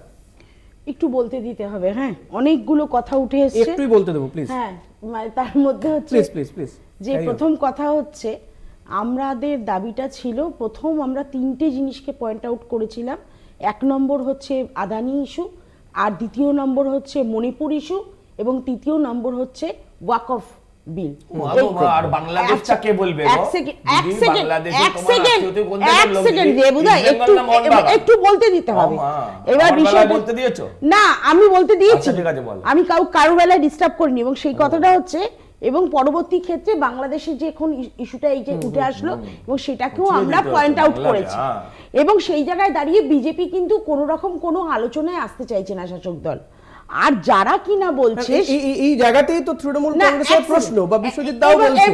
Speaker 6: একটু বলতে দিতে হবে। হ্যাঁ, অনেকগুলো কথা উঠে এসেছে,
Speaker 1: একটুই বলতে দেবো প্লিজ।
Speaker 6: হ্যাঁ, মানে তার মধ্যে হচ্ছে
Speaker 1: প্লিজ
Speaker 6: যে প্রথম কথা হচ্ছে আমাদের দাবিটা ছিল, প্রথম আমরা তিনটে জিনিসকে পয়েন্ট আউট করেছিলাম। এক নম্বর হচ্ছে আদানি ইস্যু, আর দ্বিতীয় নম্বর হচ্ছে মণিপুর ইস্যু, এবং তৃতীয় নম্বর হচ্ছে ওয়াকফ বিল।
Speaker 8: আর বাংলাদেশটা কে বলবে?
Speaker 6: একটু বলতে দিতে হবে। এবার বিষয়
Speaker 8: বলতে দিয়েছো
Speaker 6: না, আমি বলতে দিয়েছি,
Speaker 8: ঠিক আছে বলো।
Speaker 6: আমি কারো বেলায় ডিস্টার্ব করিনি। এবং সেই কথাটা হচ্ছে, এবং পরবর্তী ক্ষেত্রে বাংলাদেশের যে এখন ইস্যুটা এই যে উঠে আসলো, এবং সেটাকেও আমরা পয়েন্ট আউট করেছি। এবং সেই জায়গায় দাঁড়িয়ে বিজেপি কিন্তু কোনো রকম কোনো আলোচনায় আসতে চাইছে না, শাসক দল। আর যারা কিনা বলছে
Speaker 1: এই জায়গাতেই তো তৃণমূল কংগ্রেসের প্রশ্ন বা বিশ্বজিৎ দাও বলছেন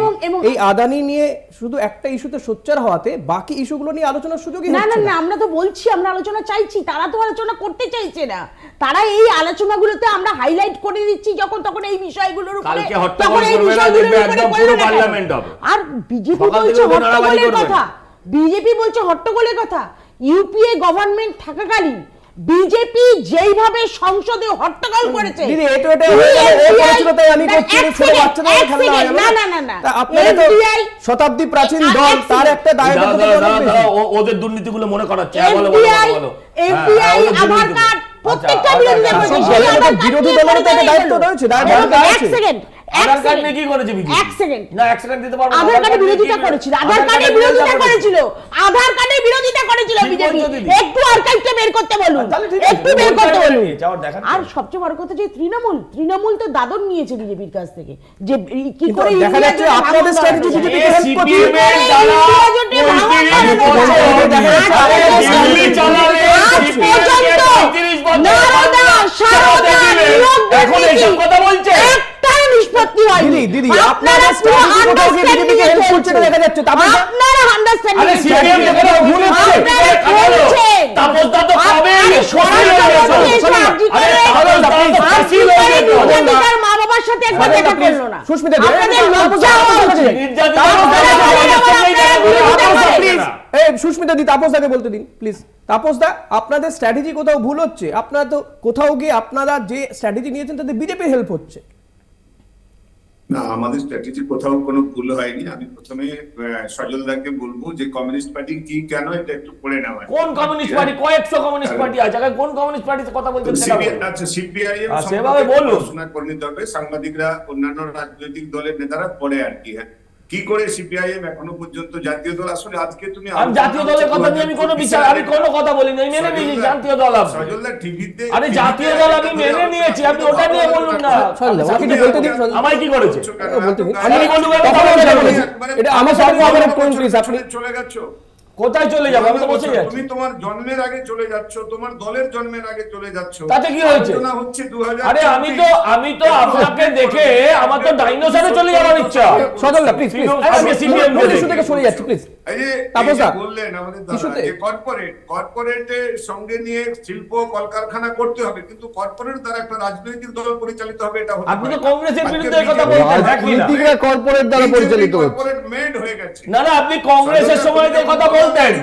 Speaker 1: এই আদানি নিয়ে শুধু একটা ইস্যুতে সোচ্চার হওয়াতে বাকি ইস্যুগুলো নিয়ে আলোচনার সুযোগই হচ্ছে না।
Speaker 6: না, আমরা তো বলছি আমরা আলোচনা চাইছি, তারা তো আলোচনা করতে চাইছে না। তারা এই আলোচনাগুলোতে আমরা হাইলাইট করে দিচ্ছি যখন তখন এই বিষয়গুলোর উপরে, তখন এই বিষয়গুলোর উপরে পুরো পার্লামেন্ট হবে। আর বিজেপি বলছে হট্টগোলের কথা, বিজেপি বলছে হট্টগোলের কথা। ইউপিএ গভর্নমেন্ট থাকাকালীন বিজেপি যেইভাবে সংসদে হট্টগোল করেছে,
Speaker 1: দিদি এটা করেছিল তাই আমি করছি, ছোট বাচ্চাদের খেলা হয় না। আপনারা তো শতাব্দী প্রাচীন দল, তার একটা দায়বদ্ধতা
Speaker 8: ওদের দুর্নীতিগুলো মনে করাচ্ছে।
Speaker 6: এফবিআই, আধার কার্ড, প্রত্যেকটা
Speaker 1: বিরোধী দলের তো একটা দায়িত্ব রয়েছে।
Speaker 6: এক সেকেন্ড,
Speaker 8: আধার কার্ড নিয়ে কি করেছে বিজেপি?
Speaker 6: এক সেকেন্ড,
Speaker 8: না এক সেকেন্ড দিতে পারবো।
Speaker 6: আধার কার্ডের বিরোধিতা করেছিল, আধার কার্ডের বিরোধিতা করেছিল, আধার কার্ডের বিরোধিতা করেছিল বিজেপি। একটু আর্কাইভটা বের করতে বলুন, একটু বের করতে বলুন। আর সবচেয়ে বড় কথা যে তৃণমূল তো দাদন নিয়েছে বিজেপির কাছ থেকে, যে কি করে
Speaker 1: দেখা যাচ্ছে আপনাদের স্ট্র্যাটেজি বিজেপিকে হেল্প করছে।
Speaker 8: এখন এইসব কথা বলছে,
Speaker 6: নিষ্পত্তি হয়
Speaker 1: দিদি আপনারা স্ট্র্যাটেজি কোথাও গিয়ে বিজেপিকে হেল্প করছে না দেখা যাচ্ছে।
Speaker 6: আপনারা আন্ডারস্ট্যান্ডিং,
Speaker 8: আরে সিপিএম দেখো ভুল হচ্ছে, তাপস দা তো কবে সোশ্যাল
Speaker 6: মিডিয়ার মা বাবার সাথে একবার দেখা করলো না।
Speaker 1: সুস্মিতা
Speaker 6: আপনাদের লজ্জা হচ্ছে।
Speaker 1: এই সুস্মিতা দি তাপস দাকে বলতে দিন প্লিজ। তাপস দা, আপনাদের স্ট্র্যাটেজি কোথাও ভুল হচ্ছে? আপনারা তো কোথাও গিয়ে আপনারা যে স্ট্র্যাটেজি নিয়েছেন তাতে বিজেপির হেল্প হচ্ছে।
Speaker 5: না, আমাদের স্ট্র্যাটেজি কোথাও কোনো ভুল হয়নি। আমি প্রথমে সজলদাকে বলবো যে কমিউনিস্ট পার্টি কি কেন এটা একটু পড়ে নেওয়া।
Speaker 8: কোন কমিউনিস্ট পার্টি? কয়েকশো কমিউনিস্ট পার্টি আছে, আগে কোন কমিউনিস্ট পার্টিতে কথা বলছেন সেটা বলুন।
Speaker 5: আচ্ছা, সিপিআইএম
Speaker 8: সেভাবে বলুন।
Speaker 5: ঘোষণা করে নিতে হবে, সাংবাদিকরা, অন্যান্য রাজনৈতিক দলের নেতারা পরে আর কি। হ্যাঁ, কি করে সিপিআইএম এখনো পর্যন্ত জাতীয় দল? আসলে আজকে তুমি
Speaker 8: আমি জাতীয় দলের কথা নিয়ে আমি কোনো বিচার, আমি কোনো কথা বলিনি, আমি মেনে নিয়েছি জাতীয় দল।
Speaker 5: সজলদা টিভিতে,
Speaker 8: আরে জাতীয় দল আমি মেনে নিয়েছি, আপনি ওটা নিয়ে বলুন না।
Speaker 1: সজলদা, ওকে একটু বলতে দিন।
Speaker 8: আমায় কি করেছে?
Speaker 1: বলতে দিন।
Speaker 8: আমি বলবো, আমি
Speaker 1: কথা
Speaker 8: কথা
Speaker 1: বলতে
Speaker 8: বলবো।
Speaker 1: দিন। এটা আমার সাথে কোঅপারেট করুন প্লিজ। আপনি
Speaker 5: চলে গেছো,
Speaker 8: কোথায় চলে যাবো? আমি তো বসে যাচ্ছি।
Speaker 5: তুমি তোমার জন্মের আগে চলে যাচ্ছ, তোমার দলের জন্মের আগে চলে যাচ্ছ।
Speaker 8: তাতে কি হয়েছে?
Speaker 5: আলোচনা হচ্ছে 2024।
Speaker 8: আরে আমি তো আপনাকে দেখে আমার তো ডাইনোসরে চলে যাওয়ার ইচ্ছা।
Speaker 1: সজলদা প্লিজ প্লিজ,
Speaker 8: আজকে CPM
Speaker 1: মূল ইস্যু থেকে সরে যাচ্ছি প্লিজ।
Speaker 5: এই যে
Speaker 1: তাপসদা,
Speaker 5: বললেন আমাদের
Speaker 1: ইস্যুতে
Speaker 5: যে কর্পোরেটের সঙ্গে নিয়ে শিল্প কলকারখানা করতে হবে, কিন্তু কর্পোরেট দ্বারা একটা রাজনৈতিক দল পরিচালিত হবে, এটা হতে
Speaker 8: আপনি তো
Speaker 5: পারে না।
Speaker 8: কংগ্রেসের বিরুদ্ধে
Speaker 5: আজকে
Speaker 8: কথা বলছেন,
Speaker 5: BJP
Speaker 8: একই না?
Speaker 4: রাজনীতিকরা কর্পোরেট দ্বারা পরিচালিত হচ্ছে।
Speaker 5: কর্পোরেট মেড হয়ে গেছে।
Speaker 8: না না, আপনি কংগ্রেসের সময় যে কথা বলতেন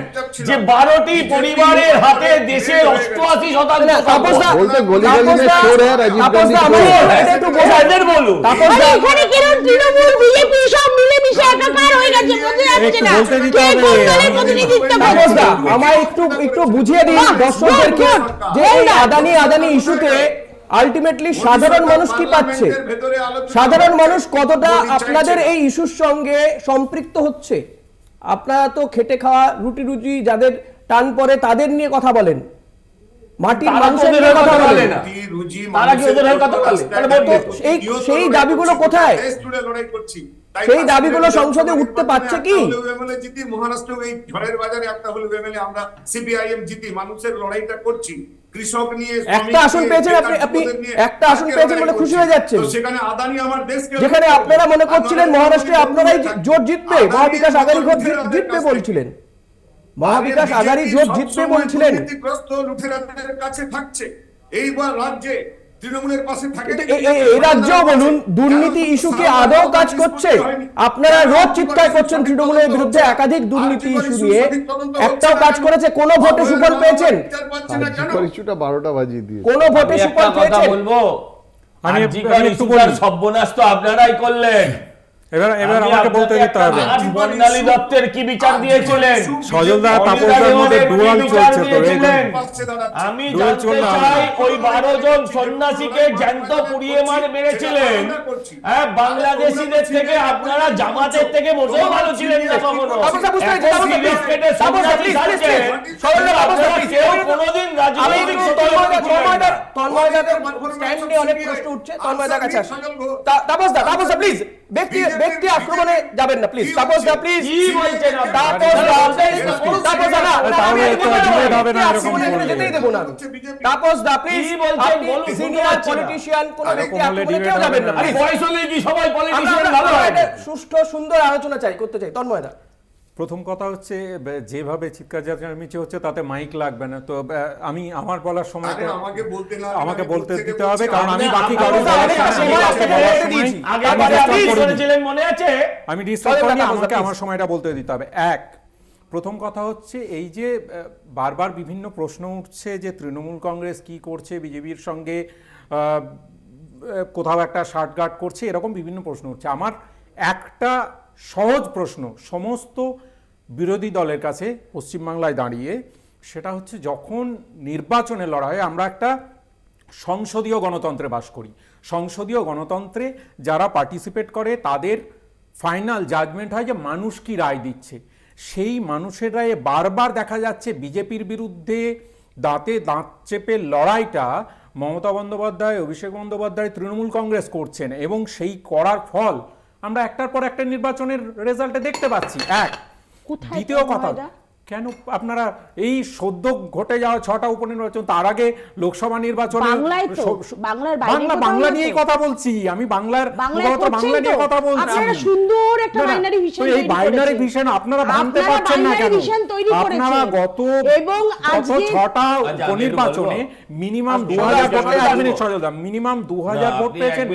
Speaker 8: যে 12টি পরিবারের হাতে দেশের 88%
Speaker 1: তাপসদা,
Speaker 4: বলতে গলি গলি মে চোর হ্যায়, রাজীব গান্ধী
Speaker 1: তাপসদা,
Speaker 4: চোর হ্যায়।
Speaker 1: এটা একটু বোঝান।
Speaker 8: এদের বলুন।
Speaker 1: তাপসদা,
Speaker 6: এখানে কিরকম তৃণমূল বিজেপি সব মিলেমিশে একাকার হয়ে গেছে, বোঝা যাচ্ছে না
Speaker 7: বলতে দিতে
Speaker 6: কে
Speaker 7: হবে।
Speaker 6: কোন দলের প্রতিনিধিত্ব করে।
Speaker 1: তাপসদা, আমায় একটু বুঝিয়ে দিন দর্শকদেরকে যে এই আদানি ইস্যুতে আলটিমেটলি সাধারণ মানুষ কি পাচ্ছে, সাধারণ মানুষ কতটা আপনাদের এই ইস্যুর সঙ্গে সম্পৃক্ত হচ্ছে। আপনারা তো খেটে খাওয়া রুটি যাদের টান পড়ে তাদের নিয়ে কথা বলেন, মাটির
Speaker 8: তারা
Speaker 1: মানুষের
Speaker 8: তোদের
Speaker 1: নিয়ে
Speaker 8: হয়ে
Speaker 1: কথা
Speaker 8: কথা
Speaker 1: বলেন।
Speaker 8: বলে না। তারা কি ওদের হয়ে কথা বলে? তাহলে বলবে।
Speaker 1: সেই দাবিগুলো কোথায়? সেই দাবিগুলো সংসদে উঠতে পারছে কি?
Speaker 5: জিতি মহারাষ্ট্র, এই ঝড়ের বাজারে একটা হলো এমএলএ, আমরা সিপিআইএম জিতি, মানুষের লড়াইটা করছি, কৃষক নিয়ে,
Speaker 1: একটা আসন পেয়েছেন আপনি একটা আসন পেয়েছেন বলে খুশি হয়ে যাচ্ছেন।
Speaker 5: সেখানে আদানি আমার দেশকে,
Speaker 1: যেখানে আপনারা মনে করছিলেন মহারাষ্ট্রে আপনারাই জোট জিতবে, মহাবিকাশ আঘাড়ি জোট জিতবে বলছিলেন, মহাবিকাশ আঘাড়ি জোট জিতবে বলছিলেন।
Speaker 5: দুর্নীতিগ্রস্ত লুঠেরাদের কাছে থাকছে, এইবার রাজ্যে তৃণমূলের পাশে থাকে।
Speaker 1: এই রাজ্যেও বলুন, দুর্নীতি ইস্যুকে আদৌ কাজ করছে? আপনারা রোজ চিৎকার করছেন তৃণমূলের বিরুদ্ধে একাধিক দুর্নীতি ইস্যু নিয়ে, একটাও কাজ করেছে? কোন ভোটে সুফল পেয়েছেন?
Speaker 4: ইস্যুটা 12টা বাজিয়ে দিয়ে
Speaker 1: কোন ভোটে
Speaker 8: আমি
Speaker 1: সুফল
Speaker 8: একটা কথা
Speaker 1: পেয়েছেন?
Speaker 8: বলবো,
Speaker 7: আমি
Speaker 8: আজিকার
Speaker 7: একটু
Speaker 8: ইস্যুটার
Speaker 7: বলি।
Speaker 8: সর্বনাশ তো আপনারাই করলেন।
Speaker 7: এবার আমাকে বলতে দিতে হবে।
Speaker 8: আজ বর্ণালী দত্তের কি বিচার দিয়েছিলেন?
Speaker 7: সজলদা, তাপসদার মধ্যে ডুয়াল চলছে তো,
Speaker 8: আমি
Speaker 7: ডুয়াল
Speaker 8: জানতে
Speaker 7: চলছে।
Speaker 8: চাই ওই 12 জন সন্ন্যাসীকে জ্যান্ত পুড়িয়ে মেরেছিলেন, হ্যাঁ, বাংলাদেশিদের থেকে আপনারা জামাতের থেকে মোটেও ভালো ছিলেন না কখনো।
Speaker 1: তাপসদা, বুঝতে পেরেছি,
Speaker 8: এখন
Speaker 1: তাপসদা,
Speaker 8: সিভিল স্টেটে
Speaker 1: তাপসদা,
Speaker 8: সন্ন্যাসী
Speaker 1: please, please,
Speaker 8: থাকছেন,
Speaker 1: please, সজলদা, তাপসদা,
Speaker 8: আপনারা
Speaker 1: please,
Speaker 8: কেউ কোনোদিন
Speaker 1: আমি
Speaker 8: রাজনৈতিক
Speaker 1: একটু
Speaker 8: তন্ময়দার
Speaker 1: তন্ময়দার স্ট্যান্ড নিয়ে অনেক প্রশ্ন উঠছে, তন্ময়দার কাছে আসুন। তাপসদা প্লিজ, ব্যক্তি আক্রমণে যাবেন না প্লিজ। তাপসদা প্লিজ,
Speaker 8: কি বলছেন আপনি?
Speaker 1: তাপসদা না,
Speaker 7: তাহলে একটু ডিবেট হবে না এরকম
Speaker 1: আক্রমণে
Speaker 7: বললে।
Speaker 1: যেতেই দেব না আমি। তাপসদা প্লিজ,
Speaker 8: কি বলছেন?
Speaker 1: আপনি
Speaker 8: বলুন, শুনতে
Speaker 1: সিনিয়র
Speaker 8: পাচ্ছি না।
Speaker 1: পলিটিশিয়ান, কোন ব্যক্তি
Speaker 7: বললে
Speaker 1: আক্রমণে
Speaker 7: debate
Speaker 1: কেউ
Speaker 7: হবে
Speaker 1: যাবেন না
Speaker 7: না।
Speaker 1: প্লিজ।
Speaker 8: বয়স হলে কি সবাই পলিটিশিয়ান
Speaker 1: আমরা
Speaker 8: ভালো হয়?
Speaker 1: একটা সুষ্ঠু সুন্দর আলোচনা করতে চাই। তন্ময়দা,
Speaker 7: প্রথম কথা হচ্ছে যেভাবে চিৎকার চেঁচামেচি হচ্ছে তাতে মাইক লাগবে না, তো আমি আমার বলার সময় আমাকে বলতে দিতে হবে, কারণ আমি বাকি কারো
Speaker 8: মনে আছে
Speaker 7: আমি ডিস্টার্ব করিনি, আমাকে আমার সময়টা বলতে দিতে হবে। প্রথম কথা হচ্ছে এই যে বারবার বিভিন্ন প্রশ্ন উঠছে যে তৃণমূল কংগ্রেস কি করছে, বিজেপির সঙ্গে কোথাও একটা শার্টগার্ড করছে, এরকম বিভিন্ন প্রশ্ন উঠছে। আমার একটা সহজ প্রশ্ন সমস্ত বিরোধী দলের কাছে পশ্চিমবাংলায় দাঁড়িয়ে, সেটা হচ্ছে যখন নির্বাচনে লড়াই, আমরা একটা সংসদীয় গণতন্ত্রে বাস করি, সংসদীয় গণতন্ত্রে যারা পার্টিসিপেট করে তাদের ফাইনাল জাজমেন্ট হয় যে মানুষ কি রায় দিচ্ছে। সেই মানুষের রায়ে বারবার দেখা যাচ্ছে বিজেপির বিরুদ্ধে দাঁতে দাঁত চেপে লড়াইটা মমতা বন্দ্যোপাধ্যায়, অভিষেক বন্দ্যোপাধ্যায়, তৃণমূল কংগ্রেস করছেন, এবং সেই করার ফল আমরা একটার পর একটা নির্বাচনের রেজাল্টে দেখতে পাচ্ছি। দ্বিতীয় কথা, কেন আপনারা এই সদ্য ঘটে যাওয়া 6টা উপনির্বাচন, তার আগে লোকসভা নির্বাচনে বাংলা নিয়ে কথা বলছি, আমি বাংলা নিয়ে কথা বলছি। এই বাইনারি ভিশন আপনারা ভাঙতে পারছেন না কেন? আপনারা গত 6টা উপনির্বাচনে মিনিমাম 2000 ভোট পেয়েছেন, মিনিমাম 2000 ভোট পেয়েছেন,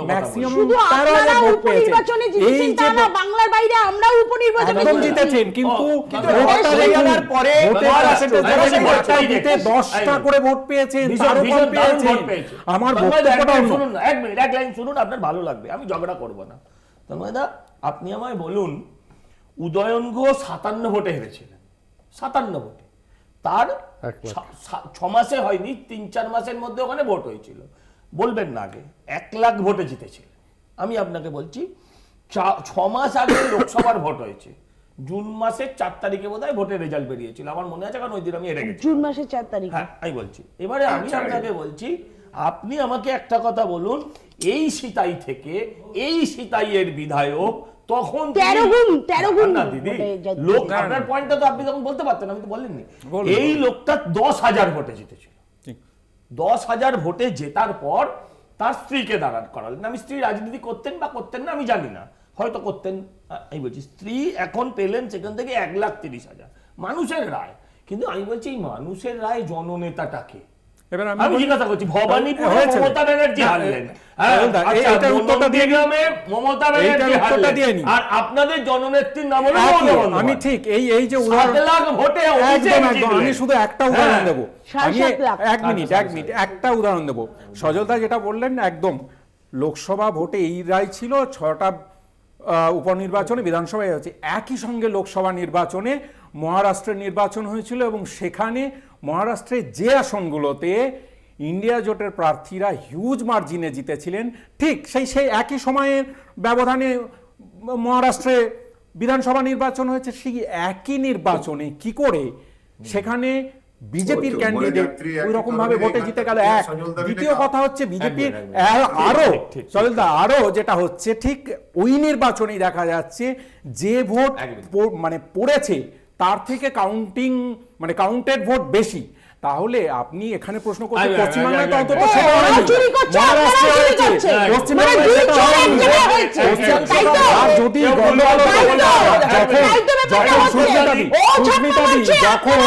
Speaker 7: ম্যাক্সিমাম 13,000 ভোট পেয়েছেন। এই যে
Speaker 6: বাংলার বাইরে আমরাও উপনির্বাচনে
Speaker 7: একদম জিতেছেন, কিন্তু কিন্তু
Speaker 8: ভোটটা
Speaker 7: ভোটটা
Speaker 8: হরিয়ানার পরে
Speaker 7: ভোটটাই দিতে 10টা করে ভোট পেয়েছেন, তারও কম পেয়েছেন। আমার বক্তব্যটা অন্য।
Speaker 8: শুনুন, এক মিনিট, এক লাইন শুনুন, আপনার ভালো লাগবে, আমি ঝগড়া করব না। তন্ময়দা, আপনি আমায় বলুন, উদয়ন ঘোষ 57 ভোটে হেরেছিলেন, 57 ভোটে, তার 6 মাসে হয়নি, 3-4 মাসের মধ্যে ওখানে ভোট হয়েছিল, বলবেন না আগে 1 লাখ ভোটে জিতেছিলেন। আমি আপনাকে বলছি 6 মাস আগে লোকসভার ভোট হয়েছে, জুন মাসের 4 তারিখে বোধহয় ভোটের রেজাল্ট বেরিয়েছিল, আমার মনে আছে, কারণ ওই দিন আমি হেরে গেছি।
Speaker 6: জুন মাসের 4 তারিখে।
Speaker 8: হ্যাঁ, আমি বলছি, এবারে আমি আপনাকে বলছি, আপনি আমাকে একটা কথা বলুন, এই সিতাই থেকে এই সিতাইয়ের বিধায়ক তখন
Speaker 6: 13 গুণ
Speaker 8: না দিদি, লোক, আপনার পয়েন্টটা তো আপনি তখন বলতে পারতেন, আমি তো বলেননি। এই লোকটা 10,000 ভোটে জিতেছিল, 10,000 ভোটে জেতার পর তার স্ত্রীকে দাঁড়ান করালেন। আমি স্ত্রী রাজনীতি করতেন বা করতেন না আমি জানি না, হয়তো করতেন, আমি বলছি স্ত্রী এখন পেলেন সেখান থেকে 1,30,000, মানুষের রায়। কিন্তু আমি বলছি এই মানুষের রায় জননেতাটাকে,
Speaker 7: এবার
Speaker 8: আমি জিজ্ঞাসা করছি, ভবানীপুরে মমতা ব্যানার্জি হারলেন, মমতা ব্যানার্জি, আর আপনাদের জননেত্রীর নাম হলো মমতা বন্দ্যোপাধ্যায়।
Speaker 7: আমি ঠিক এই যে
Speaker 8: 7 লাখ ভোটে
Speaker 7: একদম আমি শুধু একটা উদাহরণ দেবো, আমি
Speaker 6: 7 লাখ।
Speaker 7: এক মিনিট একটা উদাহরণ দেবো। সজলদা যেটা বললেন একদম, লোকসভা ভোটে এই রায় ছিল, 6টা উপনির্বাচনে, বিধানসভায় হচ্ছে, একই সঙ্গে লোকসভা নির্বাচনে মহারাষ্ট্রের নির্বাচন হয়েছিল, এবং সেখানে মহারাষ্ট্রের যে আসনগুলোতে ইন্ডিয়া জোটের প্রার্থীরা হিউজ মার্জিনে জিতেছিলেন, ঠিক সেই একই সময়ের ব্যবধানে মহারাষ্ট্রে বিধানসভা নির্বাচন হয়েছে। সেই একই নির্বাচনে কি করে সেখানে বিজেপির ক্যান্ডিডেট ওই রকম ভাবে ভোটে জিতে গেল? এক, দ্বিতীয় কথা হচ্ছে বিজেপির আরো যেটা হচ্ছে, ঠিক ওই নির্বাচনেই দেখা যাচ্ছে যে ভোট মানে পড়েছে তার থেকে কাউন্টেড ভোট বেশি। তাহলে আপনি এখানে প্রশ্ন করছেন পশ্চিমবাংলায় তো অন্তত সেটা হয়নি, মহারাষ্ট্রে হয়েছে, পশ্চিমবাংলায় সেটা হয়নি। আর যদি সুস্মিতাদি যখন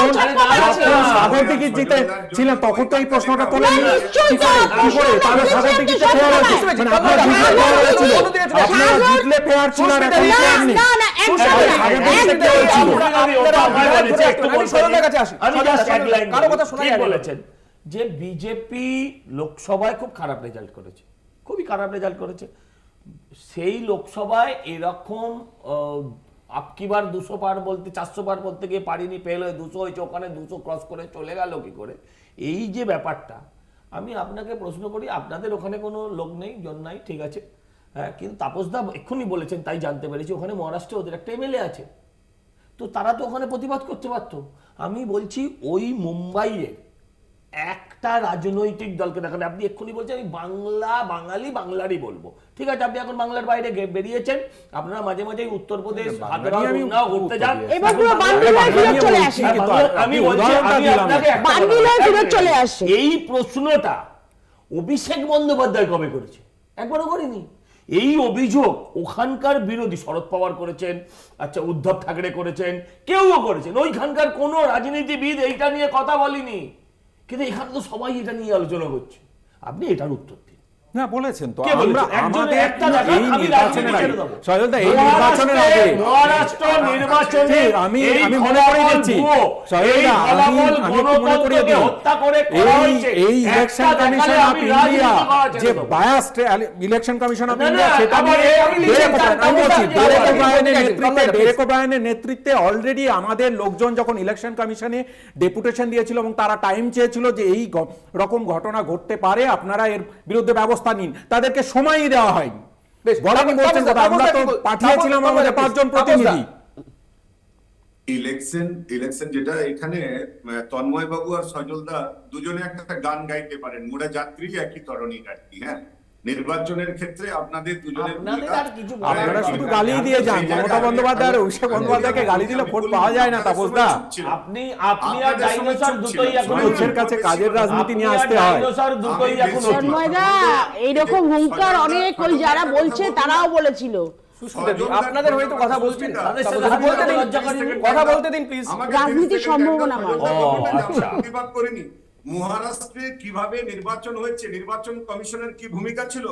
Speaker 7: সাগর টিকিট জিতে ছিলেন তখন তো এই প্রশ্নটা তোলেন কি করে তাহলে সাগর টিকিট ফেয়ার হয়েছে, মানে আপনারা জিতলে ফেয়ার হয়েছিল, আপনারা জিতলে ফেয়ার ছিল, আর এখন ফেয়ার নেই।
Speaker 8: বলেছেন যে বিজেপি লোকসভায় খুব খারাপ রেজাল্ট করেছে, খুবই খারাপ রেজাল্ট করেছে। সেই লোকসভায় এরকম আপকিবার 200 পার বলতে 400 পার বলতে গিয়ে পারিনি, ফেল হয়ে 200 হয়েছে, ওখানে 200 ক্রস করে চলে গেল কি করে? এই যে ব্যাপারটা, আমি আপনাকে প্রশ্ন করি, আপনাদের ওখানে কোনো লোক নেই, জন নাই, ঠিক আছে, হ্যাঁ, কিন্তু তাপসদা এক্ষুনি বলেছেন তাই জানতে পেরেছি, ওখানে মহারাষ্ট্রে ওদের একটা এমএলএ আছে, তো তারা তো ওখানে প্রতিবাদ করতে পারতো। আমি বলছি ওই মুম্বাইয়ের একটা রাজনৈতিক দলকে দেখেন, আপনি এক্ষুনি বলছেন আমি বাঙালি বাংলারই বলবো, ঠিক আছে, আপনি এখন বাংলার বাইরে বেরিয়েছেন, আপনারা মাঝে মাঝে উত্তরপ্রদেশ ঘুরতে যান, আমি বলছি এই প্রশ্নটা অভিষেক বন্দ্যোপাধ্যায় কবে করেছে? একবারও করেনি। এই অভিযোগ ওখানকার বিরোধী শরদ পাওয়ার করেছেন, আচ্ছা উদ্ধব ঠাকরে করেছেন, কেউও করেছেন, ওইখানকার কোনো রাজনীতিবিদ এইটা নিয়ে কথা বলেনি, কিন্তু এখানে তো সবাই এটা নিয়ে আলোচনা করছে। আপনি এটার উত্তর দিন।
Speaker 7: না বলেছেন তো,
Speaker 8: আমরা
Speaker 7: আমাদের
Speaker 8: একটা এই নির্বাচনের আগে
Speaker 7: সজলদা এই নির্বাচনের আগে
Speaker 8: মহারাষ্ট্র নির্বাচনে
Speaker 7: আমি মনে করিয়ে দিচ্ছি সজলদা, আমি মনে করিয়ে দিই এই ইলেকশন কমিশন অফ ইন্ডিয়া যে biased election commission of India, সেটা ডেরেক ওব্রায়েনের নেতৃত্বে অলরেডি আমাদের লোকজন যখন ইলেকশন কমিশনে ডেপুটেশন দিয়েছিল এবং তারা টাইম চেয়েছিল যে এই রকম ঘটনা ঘটতে পারে, আপনারা এর বিরুদ্ধে ব্যবস্থা নিন, তাদেরকে সময়ই দেওয়া হয়নি। আমরা তো পাঠিয়েছিলাম আমাদের 5 জন প্রতিনিধি।
Speaker 5: ইলেকশন যেটা এখানে তন্ময় বাবু আর সজলদা দুজনে একটা গান গাইতে পারেন, মোরা যাত্রী একই তরণী কাটতি। হ্যাঁ, নির্বাচনের ক্ষেত্রে আপনাদের দুজনের
Speaker 7: আপনারা শুধু গালি দিয়ে যান, মমতা বন্দ্যোপাধ্যায় আর অভিষেক বন্দ্যোপাধ্যায়কে গালি দিলে ভোট পাওয়া যায় না। তাপসদা,
Speaker 8: আপনি আর ডাইনোসর দুটোই এখন
Speaker 7: মানুষের কাছে কাজের রাজনীতি নিয়ে আসতে হয়।
Speaker 8: ডাইনোসর দুটোই এখন
Speaker 6: তন্ময়দা, এইরকম হুঙ্কার অনেক ওই যারা বলছে তারাও বলেছিল।
Speaker 1: আপনাদের হয়তো কথা বলছেন, কথা বলতে দিন প্লিজ।
Speaker 6: রাজনীতির সম্ভাবনা
Speaker 5: প্রতিবাদ করেনি। মহারাষ্ট্রে কিভাবে নির্বাচন হয়েছে, নির্বাচন কমিশনের কি ভূমিকা ছিল,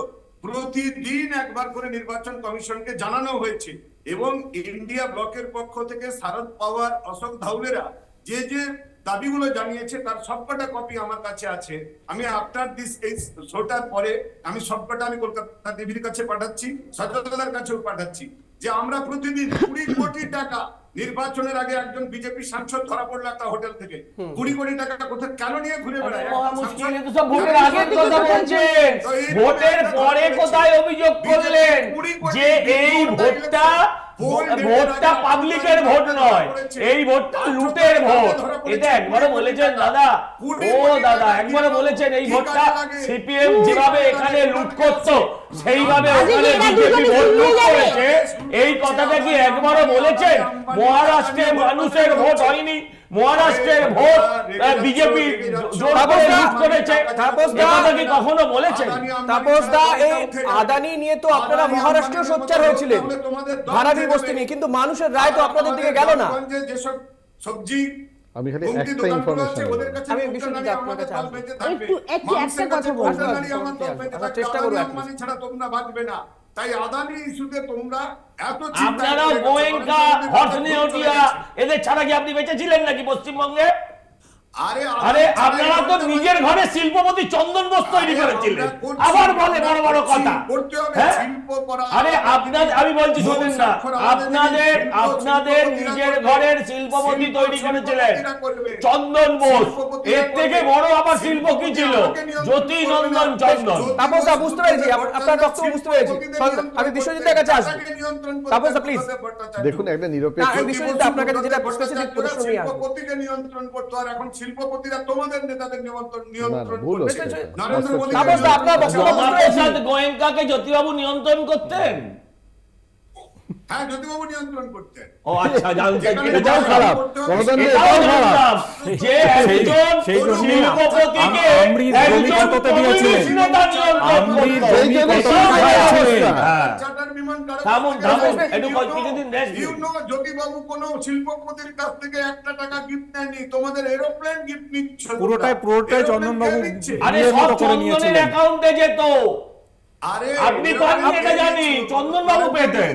Speaker 5: প্রতিদিন একবার করে নির্বাচন কমিশনকে জানানো হয়েছে এবং ইন্ডিয়া ব্লকের পক্ষ থেকে শারদ পাওয়ার, অশোক ধাউলেরা যে যে দাবিগুলো জানিয়েছে তার সবকটা কপি আমার কাছে আছে। আমি আফটার দিস এই শোটার পরে আমি সবকটা আমি কলকাতা টিভির কাছে পাঠাচ্ছি, সচেতনতার কাছেও পাঠাচ্ছি যে আমরা প্রতিদিন 20 কোটি টাকা, নির্বাচনের আগে একজন বিজেপি সাংসদ ধরা পড়লো একটা হোটেল থেকে 20 কোটি টাকা কোথায় কেন নিয়ে ঘুরে বেড়ায়?
Speaker 8: মুশকিল, তো সব ভোটের আগের কথা বলছেন, ভোটের পরে কোথায় অভিযোগ করলেন যে এই ভোটটা পাবলিকের ভোট নয়, এই ভোটটা লুটের ভোট। এটা একবারও বলেছেন দাদা? ও দাদা, একবারও বলেছেন এই ভোটটা সিপিএম যেভাবে এখানে লুট করতো সেইভাবে ওখানে বিজেপি ভোট লুট করেছে, এই কথাটা কি একবারও বলেছেন? মহারাষ্ট্রের মানুষের ভোট হয়নি, মহারাষ্ট্রের ভোট বিজেপি জোর করে লুট করেছে, কথা কি কখনো বলেছেন?
Speaker 1: তাপসদা, এই আদানি নিয়ে তো আপনারা মহারাষ্ট্রেও সোচ্চার হয়েছিলেন ধারাবি বস্তি নিয়ে, কিন্তু মানুষের রায় তো আপনাদের দিকে গেল না।
Speaker 5: যেসব সবজি
Speaker 4: আমি খালি একটা ইনফরমেশন
Speaker 1: আমি বিশ্বজিৎ আপনার কাছে আসবো।
Speaker 6: একটু একটা কথা বলবো,
Speaker 1: চেষ্টা করবো
Speaker 5: ছাড়া তোমরা বাঁচবে না। তাই আদানি ইস্যুতে তোমরা এত
Speaker 8: আপনারা গোয়েঙ্কা, হর্ষনিয়টিয়া এদের ছাড়া কি আপনি বেঁচে ছিলেন নাকি পশ্চিমবঙ্গে? আরে আপনারা তো নিজের ঘরে শিল্পপতি চন্দন বোস তৈরি করেছিলেন, আবার বলে বড় বড় কথা। আরে আপনাদের, আমি বলছি শোনেন না, আপনাদের নিজের ঘরের শিল্পপতি তৈরি করেছিলেন চন্দন বোস, এর থেকে বড় আবার শিল্প কি ছিল? জ্যোতি নন্দন চন্দন।
Speaker 1: তাপসদা, বুঝতে পেরেছি আপনার বক্তব্য, বুঝতে পেরেছি। আমি বিশ্বজিতের কাছে আসবো। তাপসদা প্লিজ
Speaker 4: দেখুন, একটা নিরপেক্ষ
Speaker 1: বিশ্বজিৎ আপনার কাছে যেটা স্পেসিফিক প্রশ্ন নিয়ে আসবো।
Speaker 5: শিল্পপতিকে নিয়ন্ত্রণ করতে, আর এখন শিল্পপতিরা তোমাদের নেতাদের নিয়ন্ত্রণ
Speaker 4: ভুল
Speaker 5: করছে।
Speaker 4: হচ্ছে।
Speaker 5: নরেন্দ্র মোদী
Speaker 1: তাপসদা, আপনার বক্তব্য বুঝতে পেরেছি।
Speaker 8: গোয়েঙ্কাকে জ্যোতিবাবু নিয়ন্ত্রণ করতেন?
Speaker 5: হ্যাঁ, জ্যোতিবাবু নিয়ন্ত্রণ করতেন।
Speaker 8: ও আচ্ছা,
Speaker 4: এটাও খারাপ, গণতন্ত্রে এটাও খারাপ।
Speaker 8: যে একজন শিল্পপতিকে একজন কমিউনিস্ট নেতা নিয়ন্ত্রণ
Speaker 5: জ্যোতিবাবু কোন শিল্পপতির কাছ থেকে 1 টাকা গিফট নেননি, তোমাদের এরোপ্লেন গিফট নিচ্ছ।
Speaker 7: পুরোটাই চন্দনবাবু
Speaker 8: আরে সব চন্দনের অ্যাকাউন্টে যেত। আপনি পাননি এটা জানি, চন্দন বাবু পেতেন।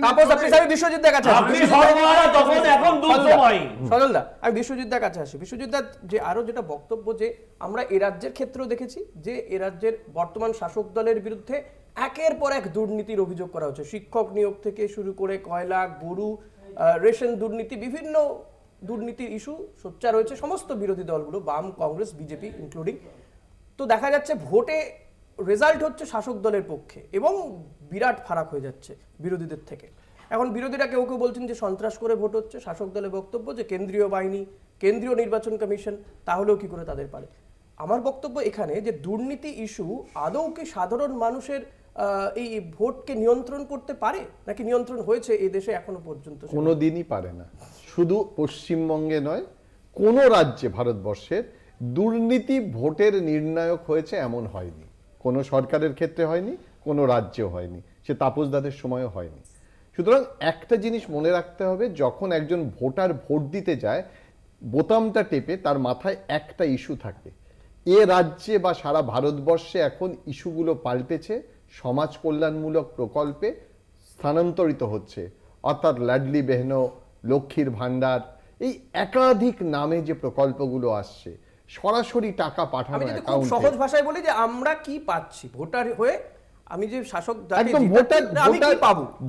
Speaker 1: তাপস, আপনি স্যার বিশ্বজিতের কাছে আসুন।
Speaker 8: আপনি সর্বহারা তখন, এখন দুঃসময়।
Speaker 1: সজলদা, আমি বিশ্বজিতের কাছে আসি। বিশ্বজিৎদা, যে আরো যেটা বক্তব্য, যে আমরা এ রাজ্যের ক্ষেত্রেও দেখেছি যে এ রাজ্যের বর্তমান শাসক দলের বিরুদ্ধে একের পর এক দুর্নীতির অভিযোগ করা হচ্ছে, শিক্ষক নিয়োগ থেকে শুরু করে কয়লা, গরু, রেশন দুর্নীতি, বিভিন্ন দুর্নীতির ইস্যু সোচ্চার রয়েছে সমস্ত বিরোধী দলগুলো, বাম, কংগ্রেস, বিজেপি ইনক্লুডিং। তো দেখা যাচ্ছে ভোটে রেজাল্ট হচ্ছে শাসক দলের পক্ষে এবং বিরাট ফারাক হয়ে যাচ্ছে বিরোধীদের থেকে। এখন বিরোধীরা কেউ কেউ বলছেন যে সন্ত্রাস করে ভোট হচ্ছে, শাসক দলের বক্তব্য যে কেন্দ্রীয় বাহিনী, কেন্দ্রীয় নির্বাচন কমিশন, তাহলেও কি করে তাদের পারে। আমার বক্তব্য এখানে যে দুর্নীতি ইস্যু আদৌ কি সাধারণ মানুষের এই ভোটকে নিয়ন্ত্রণ করতে পারে, নাকি নিয়ন্ত্রণ হয়েছে এই দেশে এখনো পর্যন্ত?
Speaker 4: কোনোদিনই পারে না। শুধু পশ্চিমবঙ্গে নয়, কোনো রাজ্যে ভারতবর্ষের দুর্নীতি ভোটের নির্ণায়ক হয়েছে এমন হয়নি। কোনো সরকারের ক্ষেত্রে হয়নি, কোনো রাজ্যেও হয়নি, সে তাপসদাদের সময়ও হয়নি। সুতরাং একটা জিনিস মনে রাখতে হবে, যখন একজন ভোটার ভোট দিতে যায়, বোতামটা টেপে তার মাথায় একটা ইস্যু থাকে। এ রাজ্যে বা সারা ভারতবর্ষে এখন ইস্যুগুলো পাল্টেছে, সমাজ কল্যাণমূলক প্রকল্পে স্থানান্তরিত হচ্ছে। অর্থাৎ লাডলি বেহনো, লক্ষ্মীর ভান্ডার, এই একাধিক নামে যে প্রকল্পগুলো আসছে, সরাসরি টাকা পাঠানো অ্যাকাউন্টে।
Speaker 1: সহজ ভাষায় বলি যে আমরা কি পাচ্ছি ভোটার হয়ে, আমি যে শাসক
Speaker 4: একদম